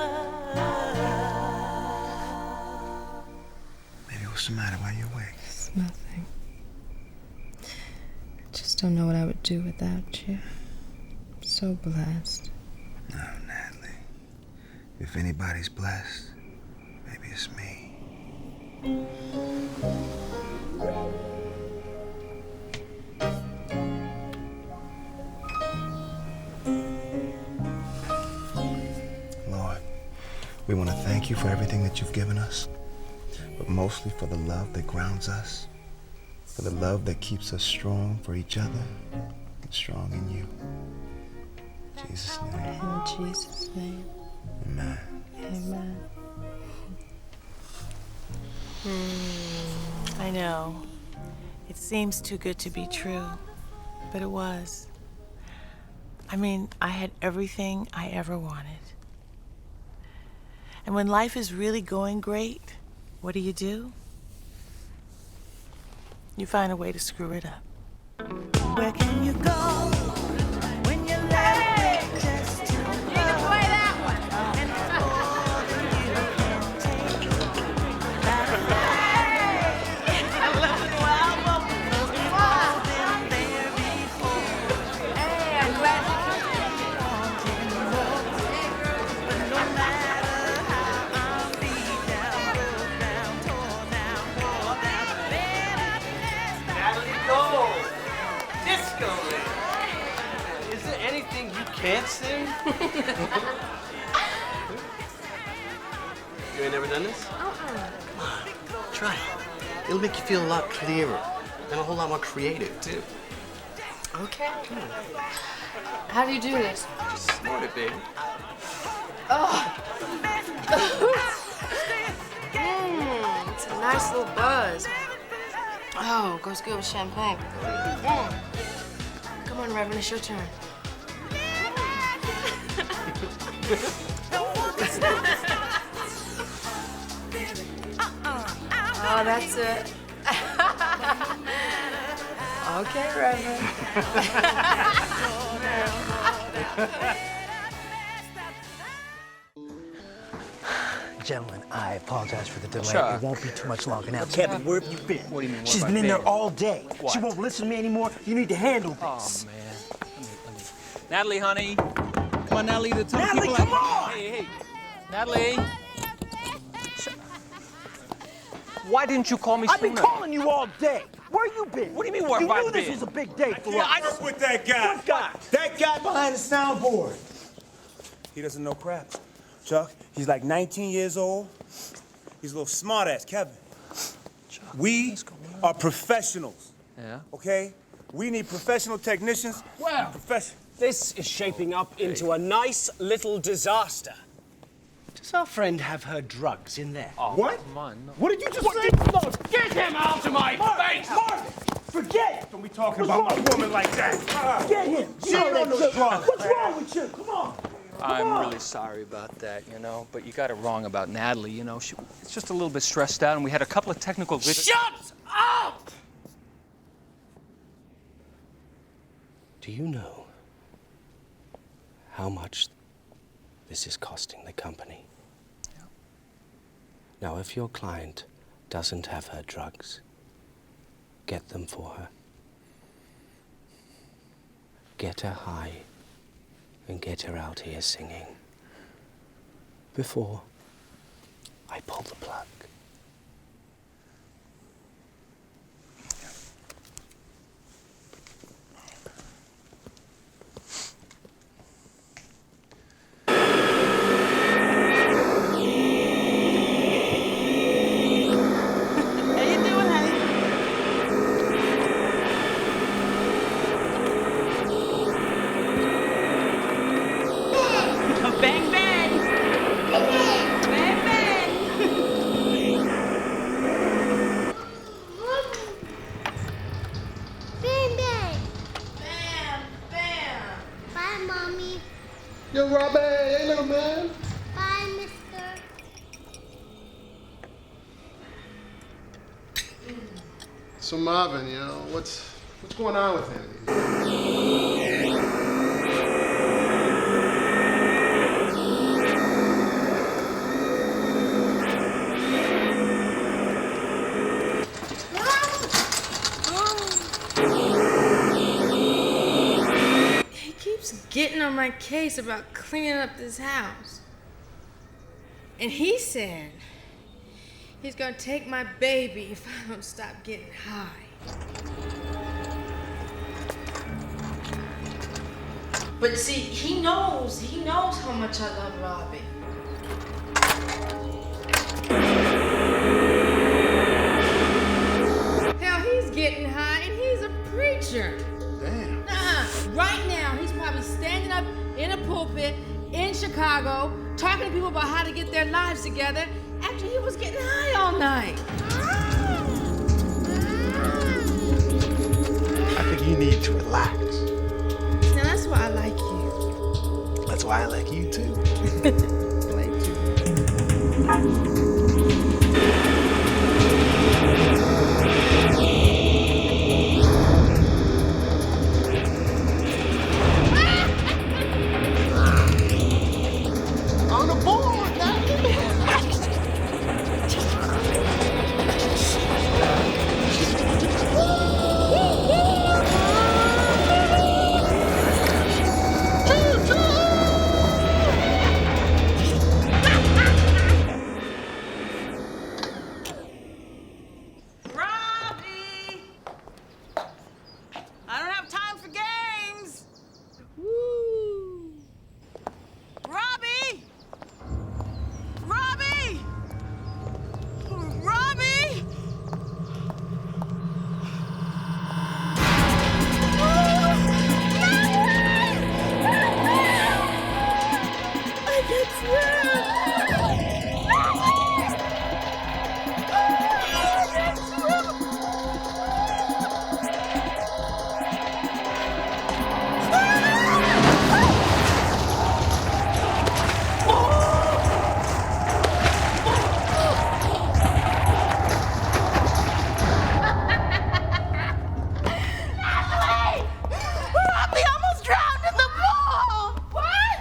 Baby, what's the matter? Why are you awake? It's nothing. I just don't know what I would do without you. I'm so blessed. No, Natalie. If anybody's blessed, maybe it's me. Lord, we want to thank you for everything that you've given us. but mostly for the love that grounds us, for the love that keeps us strong for each other and strong in you. In Jesus' name. In Jesus' name. Amen. Amen. I know. It seems too good to be true, but it was. I mean, I had everything I ever wanted. And when life is really going great, what do? You find a way to screw it up. Where can you go when you let it just to love? You can play that one. And it's more than you can take. I love the wild woman. We've all been there before. Hey, I'm glad you came. But no matter how I'm beat down, broke down, torn down, wore down, Natalie Cole! Disco lady! Is there anything you can't sing? You ain't never done this? Come on, try it. It'll make you feel a lot clearer and a whole lot more creative, too. Okay. How do you do this? Just snort it, baby. Oh. It's a nice little buzz. Oh, goes good with champagne. Come on, Reverend, it's your turn. Oh, that's it. Okay, Reverend. Gentlemen, I apologize for the delay. Chuck. It won't be too much longer now. Kevin, where have you been? What do you mean, where She's have I been in there been? all day. What? She won't listen to me anymore. You need to handle this. Oh, man. Natalie, honey. Come on, Natalie. The Natalie, people come on! Hey. Natalie. Why didn't you call me I've sooner? been calling you all day. Where you been? What do you mean, where you have I knew this been? was a big day for us. I work with that guy. What guy? That guy behind the soundboard. He doesn't know crap. Chuck, he's like 19 years old. He's a little smart ass, Kevin. Chuck, we are professionals. Yeah? Okay? We need professional technicians. Well, this is shaping up into a nice little disaster. Does our friend have her drugs in there? Oh, What? Come on. No. What did you just say? Get him out of my face! Marvin, forget it. Don't be talking about my woman like that. Get him. She ain't on no drugs. What's wrong with you? Come on. I'm really sorry about that, you know, but you got it wrong about Natalie, you know. She's just a little bit stressed out, and we had a couple of technical glitches. Shut up! Do you know how much this is costing the company? Yeah. Now, if your client doesn't have her drugs, get them for her. Get her high and get her out here singing before I pull the plug. Bang, bang! Bang, bang! Bang, bang. Bam, bam. Bye, Mommy. Yo, Robbie, hey, little man. Bye, Mister. So Marvin, you know, what's going on with him? He keeps getting on my case about cleaning up this house. And he said he's gonna take my baby if I don't stop getting high. But see, he knows how much I love Robbie. getting high, and he's a preacher. Damn. Right now, he's probably standing up in a pulpit in Chicago, talking to people about how to get their lives together after he was getting high all night. I think you need to relax. Now, that's why I like you. That's why I like you too. On the board, I don't have time for games. Robbie! Robbie! Robbie! I get through. Robbie almost drowned in the pool! What?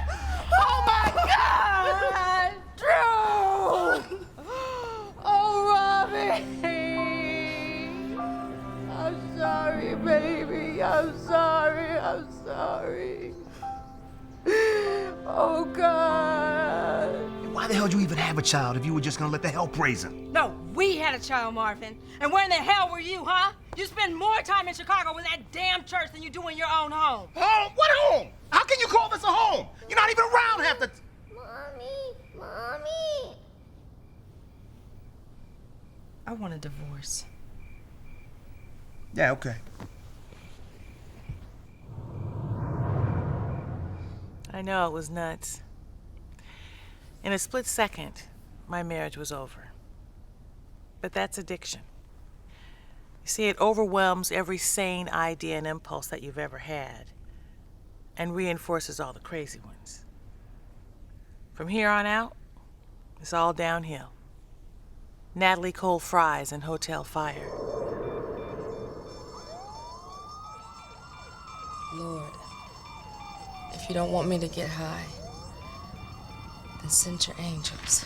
Oh my God! Drew! Oh, Robbie! I'm sorry, baby. I'm sorry. I'm sorry. Oh, God. Why the hell did you even have a child if you were just gonna let the help raise him? No, we had a child, Marvin. And where in the hell were you, huh? You spend more time in Chicago with that damn church than you do in your own home. Home? What home? How can you call this a home? You're not even around half the Mommy. I want a divorce. Yeah, okay. I know it was nuts. In a split second, my marriage was over. But that's addiction. You see, it overwhelms every sane idea and impulse that you've ever had and reinforces all the crazy ones. From here on out, it's all downhill. Natalie Cole fries and Hotel Fire. Lord, if you don't want me to get high, then send your angels.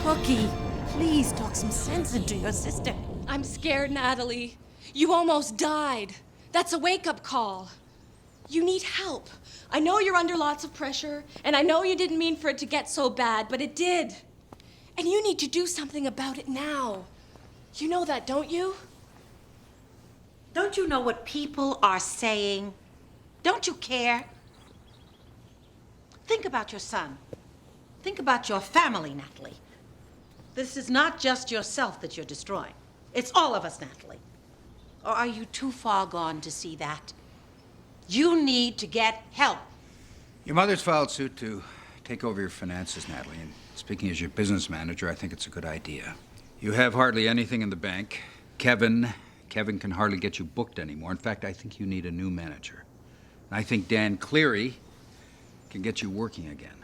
Cookie, please talk some sense into your sister. I'm scared, Natalie. You almost died. That's a wake-up call. You need help. I know you're under lots of pressure, and I know you didn't mean for it to get so bad, but it did. And you need to do something about it now. You know that, don't you? Don't you know what people are saying? Don't you care? Think about your son. Think about your family, Natalie. This is not just yourself that you're destroying. It's all of us, Natalie. Or are you too far gone to see that? You need to get help. Your mother's filed suit to take over your finances, Natalie, and speaking as your business manager, I think it's a good idea. You have hardly anything in the bank. Kevin can hardly get you booked anymore. In fact, I think you need a new manager. And I think Dan Cleary can get you working again,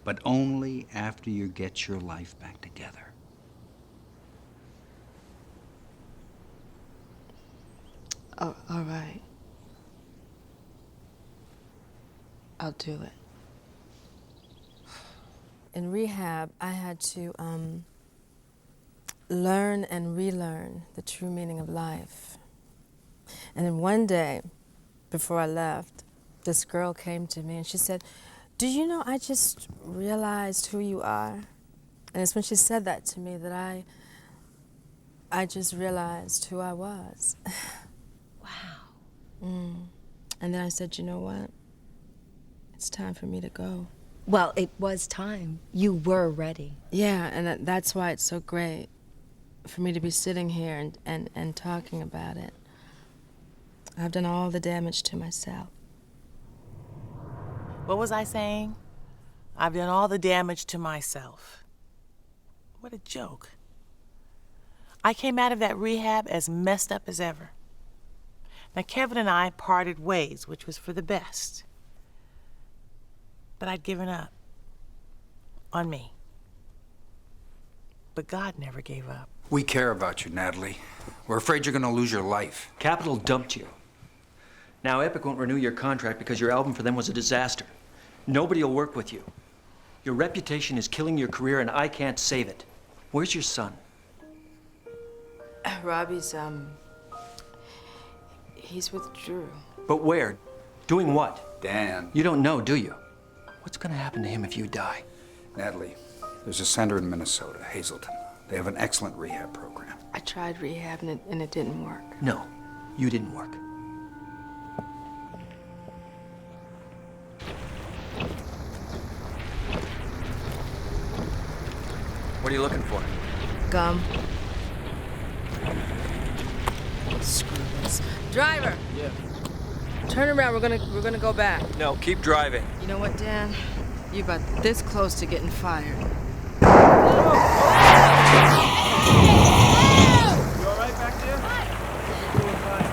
but only after you get your life back together. Oh, all right. I'll do it. in rehab, I had to learn and relearn the true meaning of life. And then one day, before I left, this girl came to me and she said, "Do you know, I just realized who you are?" And it's when she said that to me that I just realized who I was. Wow. And then I said, "You know what? It's time for me to go." Well, it was time. You were ready. Yeah, and that's why it's so great for me to be sitting here and talking about it. I've done all the damage to myself. What was I saying? I've done all the damage to myself. What a joke. I came out of that rehab as messed up as ever. Now, Kevin and I parted ways, which was for the best. But I'd given up on me. But God never gave up. We care about you, Natalie. We're afraid you're gonna lose your life. Capitol dumped you. Now Epic won't renew your contract because your album for them was a disaster. Nobody will work with you. Your reputation is killing your career and I can't save it. Where's your son? Robbie's, he's with Drew. But where? Doing what? Dan. You don't know, do you? What's gonna happen to him if you die? Natalie, there's a center in Minnesota, Hazelton. They have an excellent rehab program. I tried rehab and it didn't work. No, you didn't work. What are you looking for? Gum. Screw this. Driver! Yeah. Turn around, we're gonna go back. No, keep driving. You know what, Dan? You got this close to getting fired. You all right back there? Doing fine.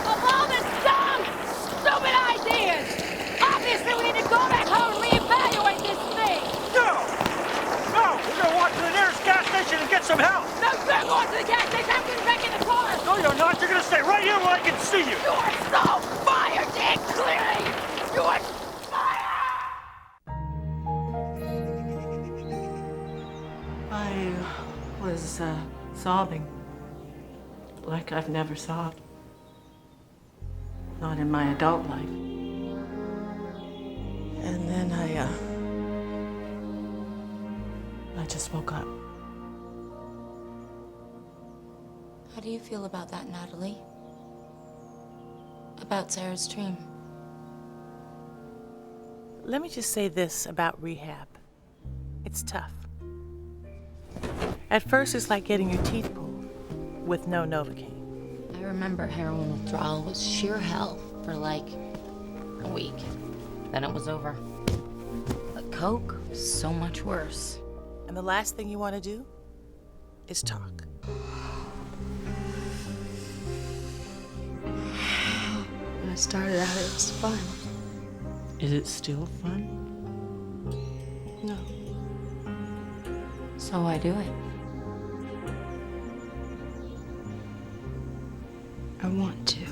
Of all the dumb, stupid ideas! Obviously, we need to go back home and reevaluate this thing! No! We're gonna walk to the nearest gas station and get some help! No, you're going to the gas station! I'm getting back in the car! No, you're not! You're gonna stay right here where I can see you! You are so fired, Dan Cleary! You are I was sobbing like I've never sobbed. Not in my adult life. And then I just woke up. How do you feel about that, Natalie? About Sarah's dream? Let me just say this about rehab. It's tough. At first, it's like getting your teeth pulled with no Novocaine. I remember heroin withdrawal was sheer hell for like a week. Then it was over. But Coke was so much worse. And the last thing you want to do is talk. When I started out, it was fun. Is it still fun? No. So why do it? I want to.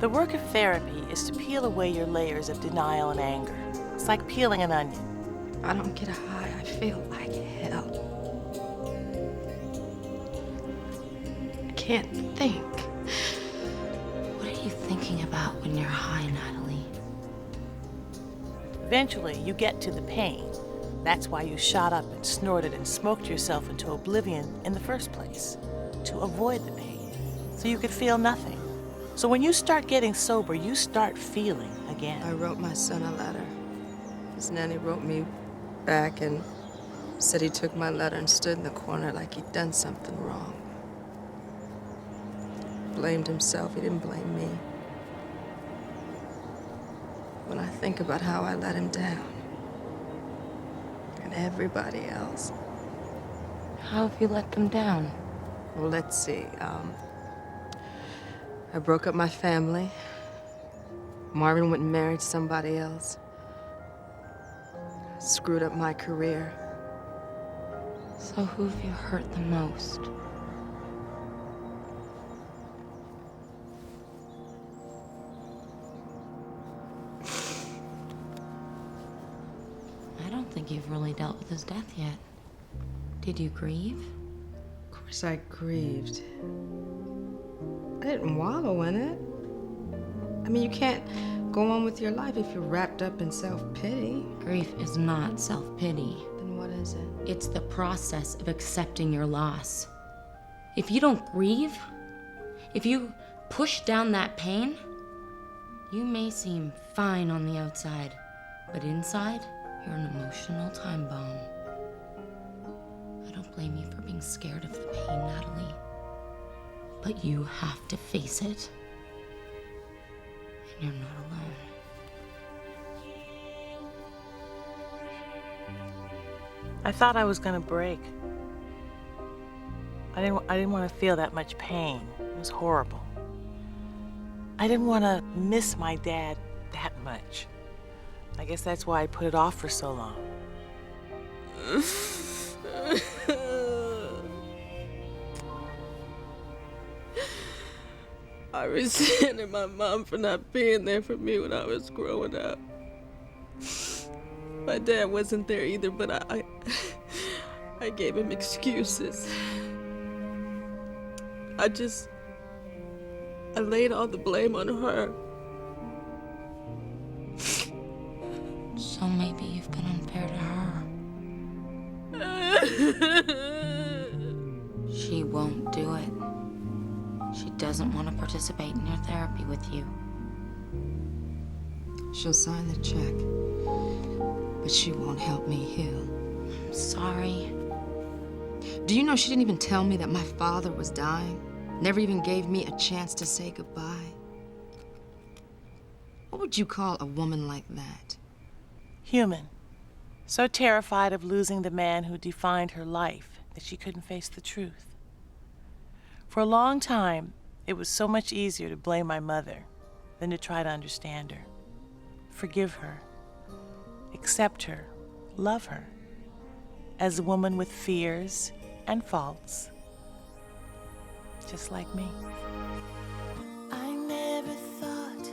The work of therapy is to peel away your layers of denial and anger. It's like peeling an onion. I don't get a high. I feel like hell. I can't think. What are you thinking about when you're high, Natalie? Eventually, you get to the pain. That's why you shot up and snorted and smoked yourself into oblivion in the first place. To avoid the pain. So you could feel nothing. So when you start getting sober, you start feeling again. I wrote my son a letter. His nanny wrote me back and said he took my letter and stood in the corner like he'd done something wrong. Blamed himself, he didn't blame me. When I think about how I let him down, and everybody else. How have you let them down? Well, let's see. I broke up my family. Marvin went and married somebody else. Screwed up my career. So who have you hurt the most? think you've really dealt with his death yet. Did you grieve? Of course I grieved. I didn't wallow in it. I mean, you can't go on with your life if you're wrapped up in self-pity. Grief is not self-pity. Then what is it? It's the process of accepting your loss. If you don't grieve, if you push down that pain, you may seem fine on the outside, but inside, you're an emotional time bomb. I don't blame you for being scared of the pain, Natalie. But you have to face it. And you're not alone. I thought I was gonna break. I didn't want to feel that much pain. It was horrible. I didn't want to miss my dad that much. I guess that's why I put it off for so long. I resented my mom for not being there for me when I was growing up. My dad wasn't there either, but I gave him excuses. I laid all the blame on her. So maybe you've been unfair to her. She won't do it. She doesn't want to participate in your therapy with you. She'll sign the check, but she won't help me heal. I'm sorry. Do you know she didn't even tell me that my father was dying? Never even gave me a chance to say goodbye. What would you call a woman like that? Human. So terrified of losing the man who defined her life that she couldn't face the truth. For a long time, it was so much easier to blame my mother than to try to understand her, forgive her, accept her, love her, as a woman with fears and faults, just like me. I never thought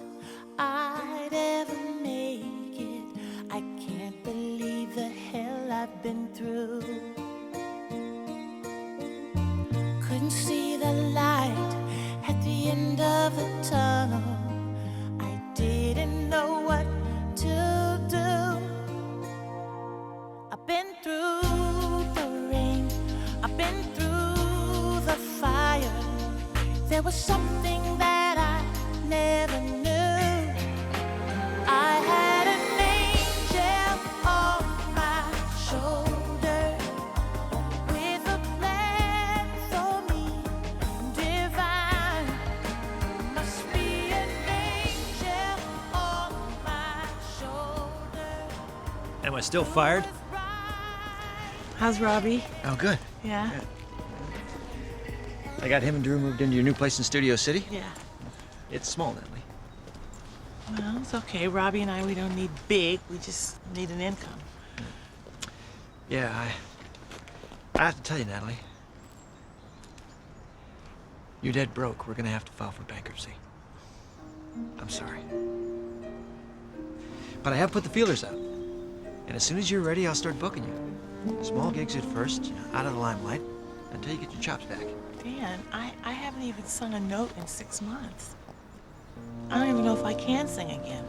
I'd ever make it. I can't believe the hell I've been through. Couldn't see the light at the end of the tunnel. I didn't know what to do. I've been through the rain, I've been through the fire. There was something that I never knew. I had an angel on my shoulder with a plan for me, divine. Must be an angel on my shoulder. Am I still fired? How's Robbie? Oh, good. Yeah? Good. I got him and Drew moved into your new place in Studio City. Yeah. It's small, Natalie. Well, it's okay. Robbie and I, we don't need big. We just need an income. Yeah, I have to tell you, Natalie. You're dead broke. We're gonna have to file for bankruptcy. I'm sorry. But I have put the feelers out. And as soon as you're ready, I'll start booking you. Small gigs at first, out of the limelight, until you get your chops back. Dan, I haven't even sung a note in 6 months. I don't even know if I can sing again.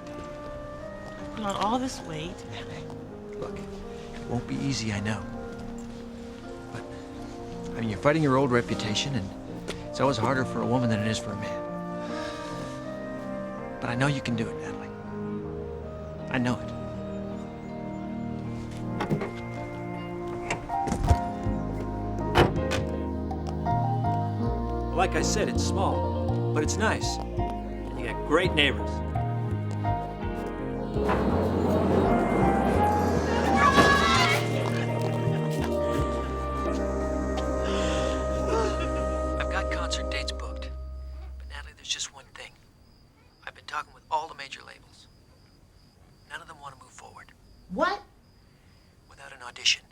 I put on all this weight. Look, it won't be easy, I know. But, I mean, you're fighting your old reputation, and it's always harder for a woman than it is for a man. But I know you can do it, Natalie. I know it. Like I said, it's small, but it's nice. And you got great neighbors. I've got concert dates booked. But Natalie, there's just one thing. I've been talking with all the major labels. None of them want to move forward. What? Without an audition.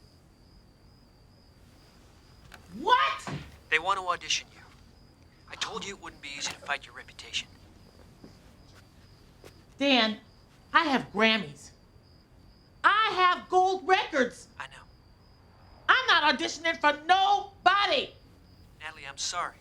What? They want to audition you. I told you it wouldn't be easy to fight your reputation. Dan, I have Grammys. I have gold records. I know. I'm not auditioning for nobody. Natalie, I'm sorry.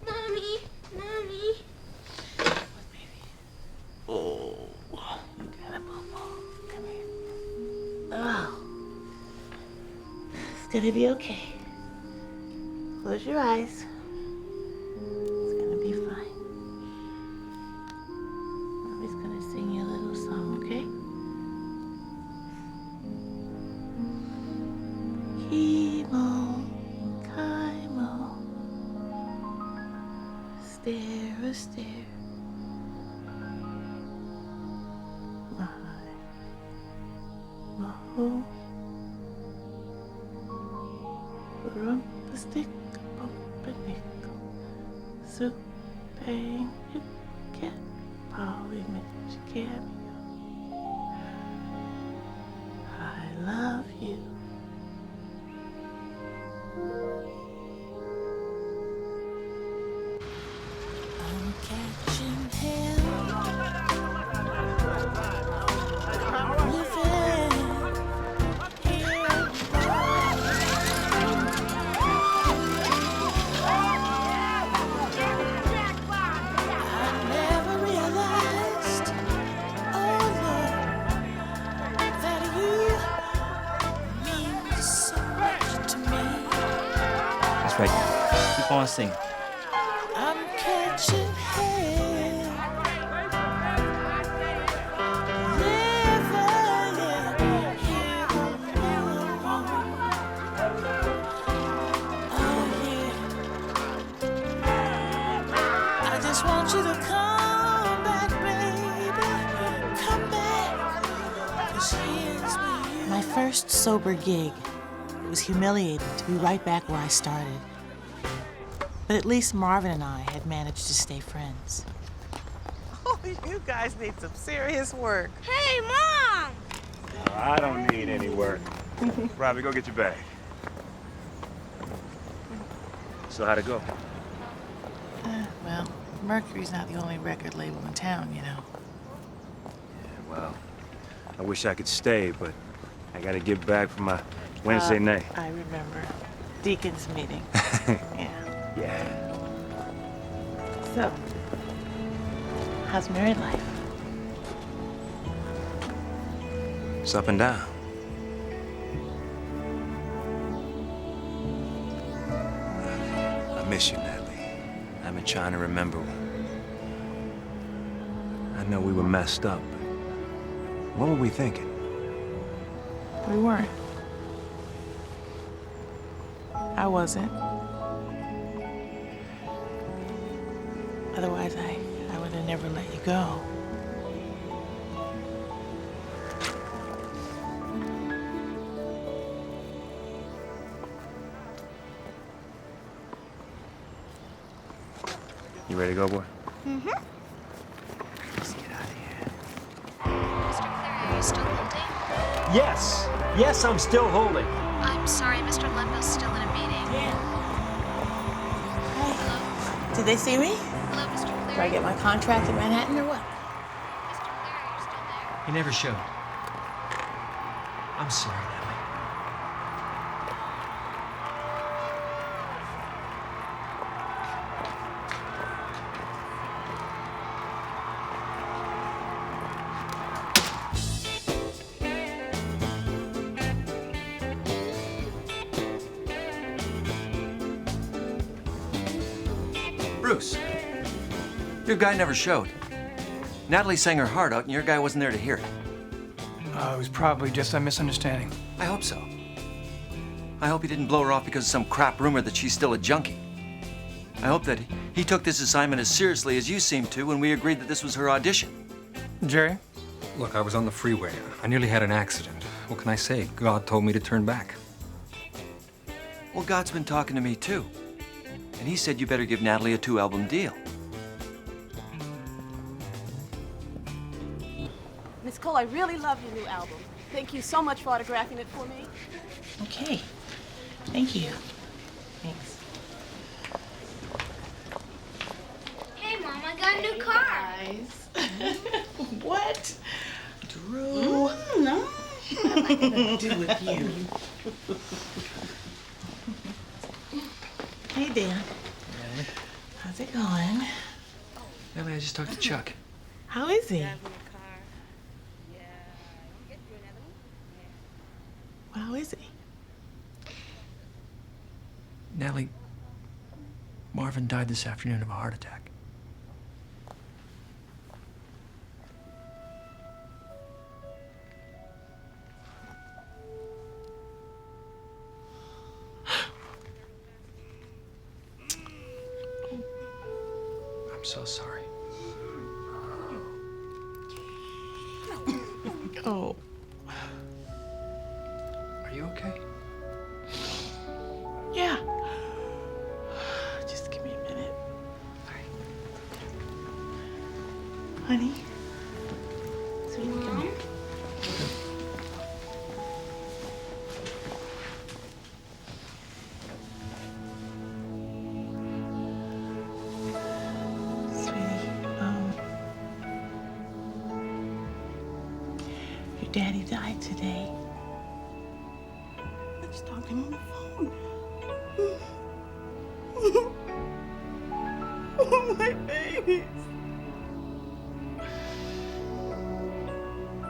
Mommy, Mommy. Oh, you got a boo-boo. Come here. Oh. It's gonna be okay. Close your eyes. It's gonna be fine. Mommy's gonna sing you a little song, okay? Chemo, chemo. Stare, a stare. Oh, rump-a-stick, bump-a-nickel, soup, bang, hip, cat, Polly Mitch, cameo. I love you. I'm catching hell. That's right. Keep on singing. I'm catching hell. Never hear alone. Oh yeah. I just want you to come back, baby. Come back. 'Cause here's where you. My first sober gig. It was humiliating to be right back where I started. But at least Marvin and I had managed to stay friends. Oh, you guys need some serious work. Hey, Mom! I don't need any work. Robbie, go get your bag. So how'd it go? Well, Mercury's not the only record label in town, you know. Yeah, well, I wish I could stay, but I gotta get back for my Wednesday night. I remember. Deacon's meeting. Yeah. Yeah. So, how's married life? It's up and down. I miss you, Natalie. I've been trying to remember. I know we were messed up, but what were we thinking? We weren't. I wasn't. Otherwise, I would have never let you go. You ready to go, boy? Mm-hmm. Let's get out of here. Mr. Cleary, are you still holding? Yes. Yes, I'm still holding. I'm sorry, Mr. Lembo's still in a meeting. Hey. Did they see me? Hello, Mr. Cleary. Do I get my contract in Manhattan or what? Mr. Cleary, you're still there. He never showed. I'm sorry, Natalie. Bruce, your guy never showed. Natalie sang her heart out, and your guy wasn't there to hear it. It was probably just a misunderstanding. I hope so. I hope he didn't blow her off because of some crap rumor that she's still a junkie. I hope that he took this assignment as seriously as you seemed to when we agreed that this was her audition. Jerry? Look, I was on the freeway. I nearly had an accident. What can I say? God told me to turn back. Well, God's been talking to me too. And he said you better give Natalie a 2-album deal. Miss Cole, I really love your new album. Thank you so much for autographing it for me. Okay. Thank you. Thanks. Hey, Mom, I got a new car. What? Drew? No. What am I gonna do with you? Hey, Dan. How's it going? Natalie, I just talked to Chuck. How is he? How is he? Natalie, Marvin died this afternoon of a heart attack. I'm so sorry. Oh. Are you okay? Yeah. Just give me a minute. Honey. Sweetie, come here. Your daddy died today. Let's talk to him on the phone. Oh, my babies.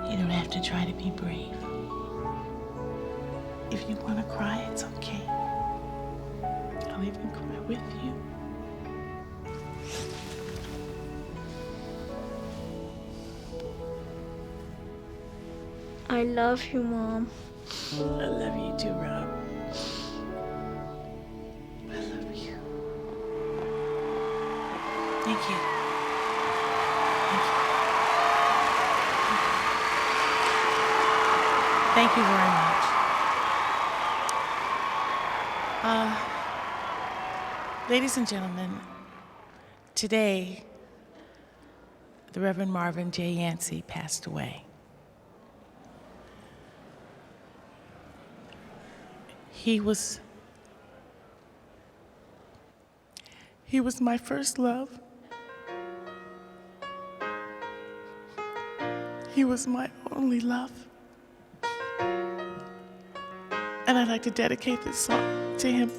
You don't have to try to be brave. If you want to cry, it's okay. I'll even cry with you. I love you, Mom. I love you too, Rob. I love you. Thank you. Thank you very much. Ladies and gentlemen, today, the Reverend Marvin J. Yancey passed away. He was my first love. He was my only love. And I'd like to dedicate this song to him.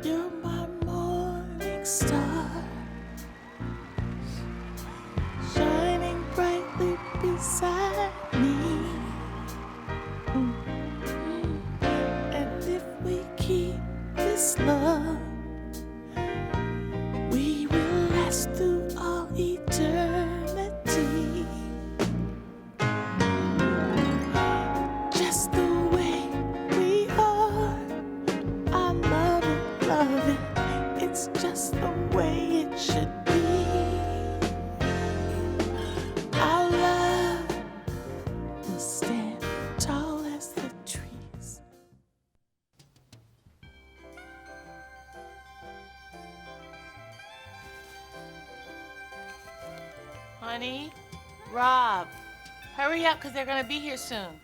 You're my morning star, shining brightly beside me. And if we keep this love, we will last through all eternity. Just the way we are, I love it. It's just the way it should be. Our love will stand tall as the trees. Honey, Rob, hurry up because they're going to be here soon.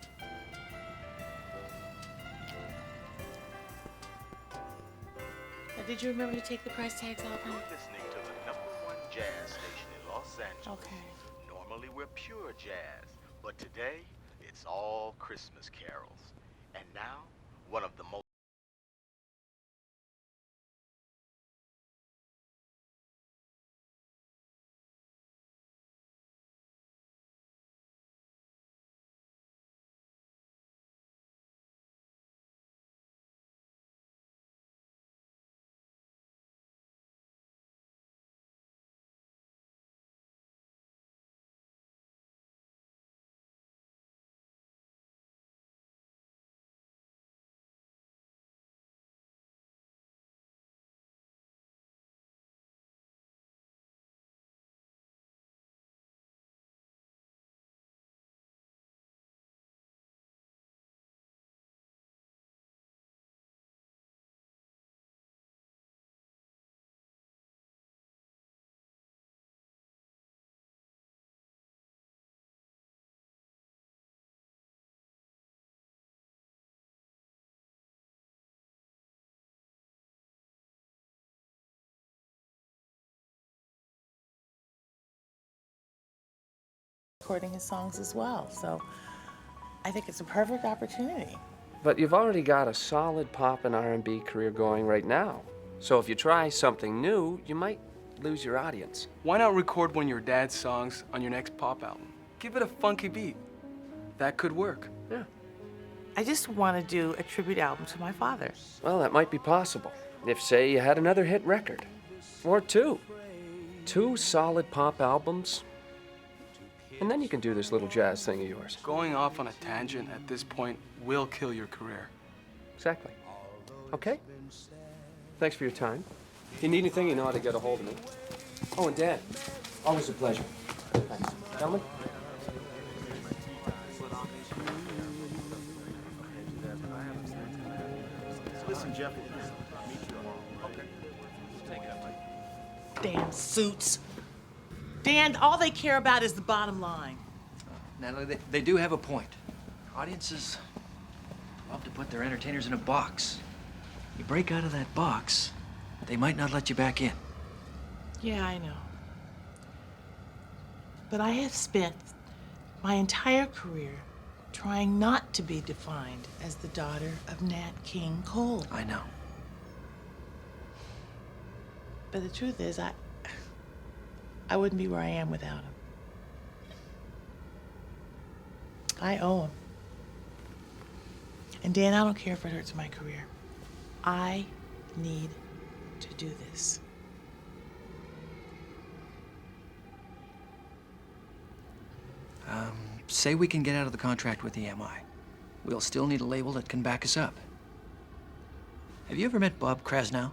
Now, did you remember to take the price tags off, honey? Listening to the #1 jazz station in Los Angeles. Okay. Normally we're pure jazz, but today it's all Christmas carols. And now, one of the most recording his songs as well. So I think it's a perfect opportunity. But you've already got a solid pop and R&B career going right now. So if you try something new, you might lose your audience. Why not record one of your dad's songs on your next pop album? Give it a funky beat. That could work. Yeah. I just want to do a tribute album to my father. Well, that might be possible. If, say, you had another hit record. Or two. 2 solid pop albums. And then you can do this little jazz thing of yours. Going off on a tangent at this point will kill your career. Exactly. Okay? Thanks for your time. If you need anything, you know how to get a hold of me. Oh, and Dad, always a pleasure. Thanks. Gentlemen? Listen, Jeff, I'll meet you tomorrow. Okay. Take it. Damn suits. Dan, all they care about is the bottom line. Natalie, they do have a point. Audiences love to put their entertainers in a box. You break out of that box, they might not let you back in. Yeah, I know. But I have spent my entire career trying not to be defined as the daughter of Nat King Cole. I know. But the truth is, I wouldn't be where I am without him. I owe him. And Dan, I don't care if it hurts my career. I need to do this. Say we can get out of the contract with EMI. We'll still need a label that can back us up. Have you ever met Bob Krasnow?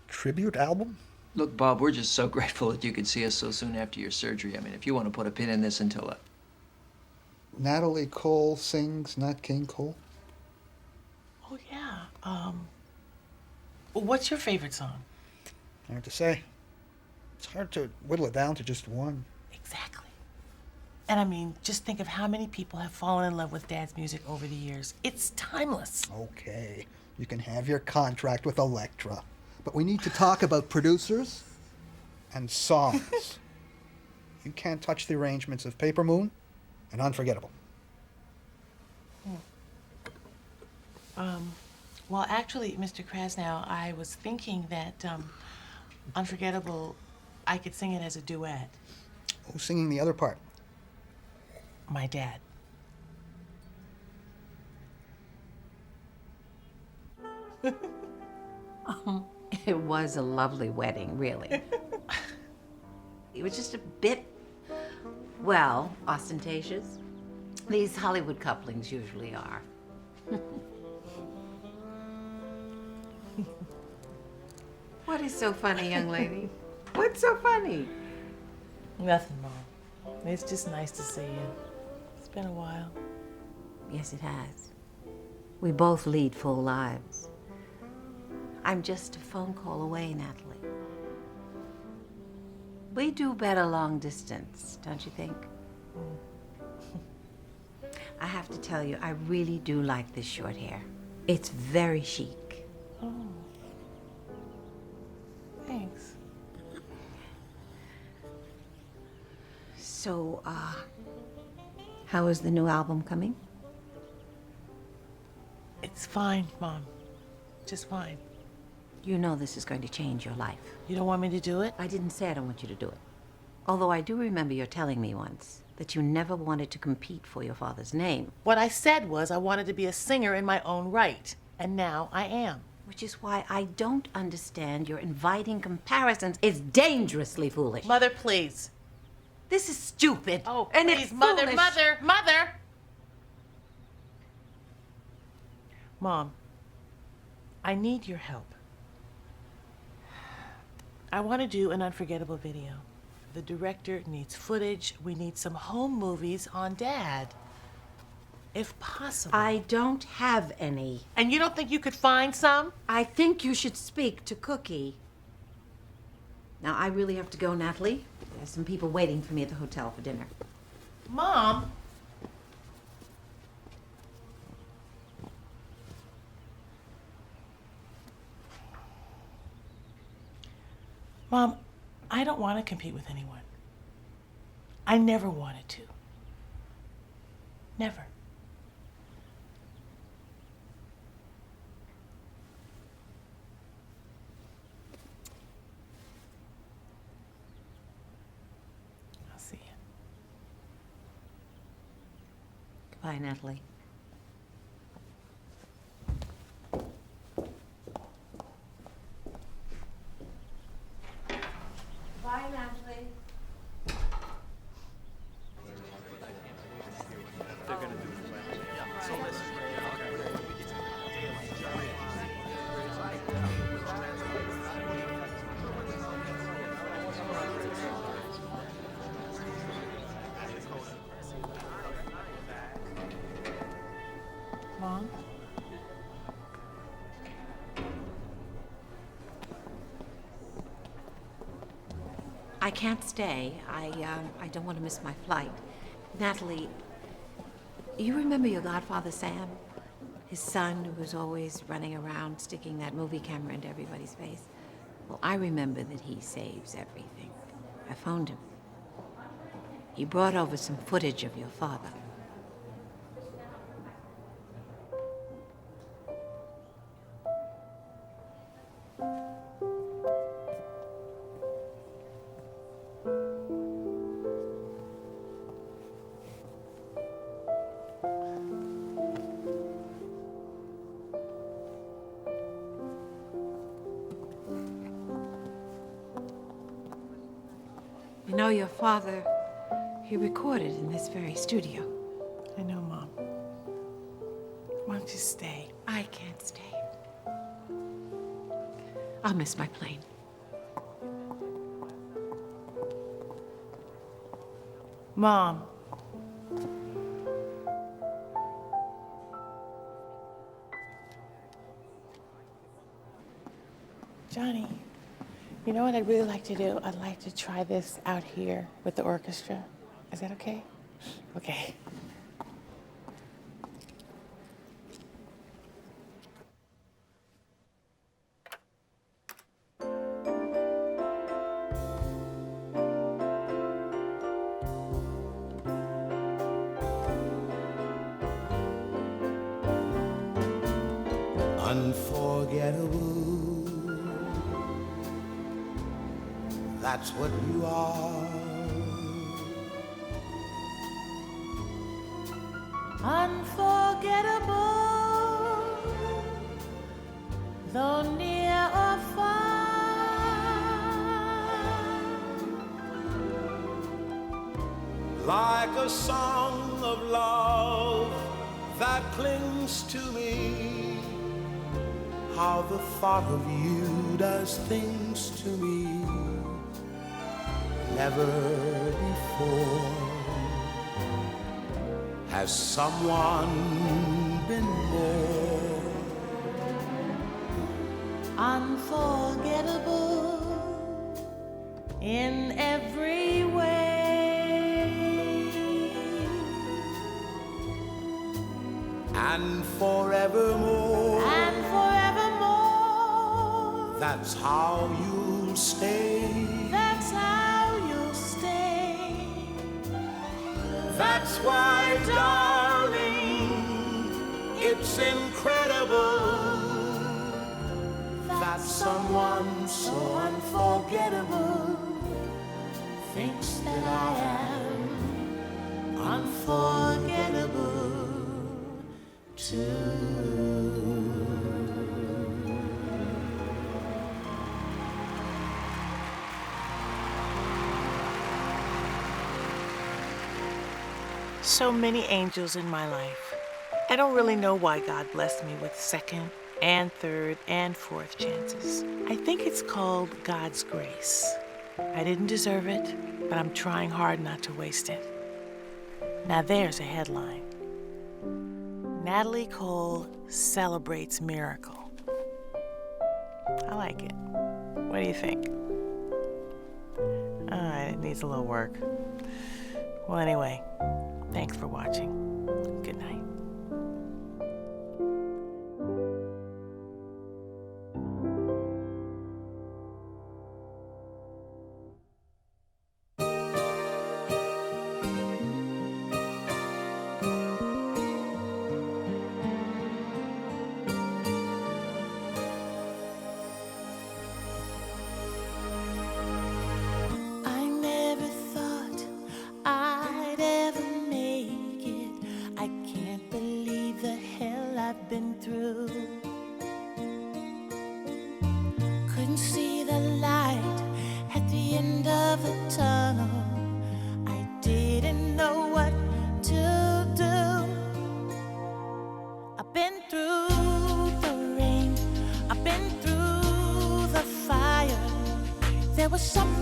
Tribute album? Look, Bob, we're just so grateful that you could see us so soon after your surgery. I mean, if you want to put a pin in this until... Natalie Cole sings Nat King Cole? Oh, yeah. Well, what's your favorite song? Hard to say. It's hard to whittle it down to just one. Exactly. And I mean, just think of how many people have fallen in love with Dad's music over the years. It's timeless. Okay, you can have your contract with Elektra, but we need to talk about producers and songs. You can't touch the arrangements of Paper Moon and Unforgettable. Well, actually, Mr. Krasnow, I was thinking that Unforgettable, I could sing it as a duet. Who's singing the other part? My dad. It was a lovely wedding, really. It was just a bit, well, ostentatious. These Hollywood couplings usually are. What is so funny, young lady? What's so funny? Nothing, Mom. It's just nice to see you. It's been a while. Yes, it has. We both lead full lives. I'm just a phone call away, Natalie. We do better long distance, don't you think? I have to tell you, I really do like this short hair. It's very chic. Oh. Thanks. So, how is the new album coming? It's fine, Mom. Just fine. You know this is going to change your life. You don't want me to do it? I didn't say I don't want you to do it. Although I do remember your telling me once that you never wanted to compete for your father's name. What I said was I wanted to be a singer in my own right, and now I am. Which is why I don't understand your inviting comparisons. It's dangerously foolish. Mother, please. This is stupid. Oh, and please, it's Mother, foolish. Mother! Mom, I need your help. I want to do an Unforgettable video. The director needs footage. We need some home movies on Dad. If possible. I don't have any. And you don't think you could find some? I think you should speak to Cookie. Now, I really have to go, Natalie. There's some people waiting for me at the hotel for dinner. Mom? Mom, I don't want to compete with anyone. I never wanted to. Never. I'll see you. Goodbye, Natalie. Bye, Natalie. They're gonna do it. Yeah. So listen. Mom? I can't stay. I don't want to miss my flight. Natalie, you remember your godfather, Sam? His son who was always running around sticking that movie camera into everybody's face? Well, I remember that he saves everything. I phoned him. He brought over some footage of your father. You know, your father, he recorded in this very studio. I know, Mom. Why don't you stay? I can't stay. I'll miss my plane. Mom. Johnny, you know what I'd really like to do? I'd like to try this out here with the orchestra. Is that okay? Okay. Unforgettable, that's what you are. Unforgettable, though near or far. Like a song of love that clings to me. How the thought of you does things to me never before has someone been more unforgettable in every way and forevermore. That's how you'll stay. That's how you'll stay. That's why, darling, it's incredible that someone so unforgettable thinks that I am unforgettable too. So many angels in my life. I don't really know why God blessed me with second and third and fourth chances. I think it's called God's grace. I didn't deserve it, but I'm trying hard not to waste it. Now there's a headline. Natalie Cole celebrates miracle. I like it. What do you think? All right, it needs a little work. Well, anyway, thanks for watching. Good night. know what to do. I've been through the rain, I've been through the fire. There was something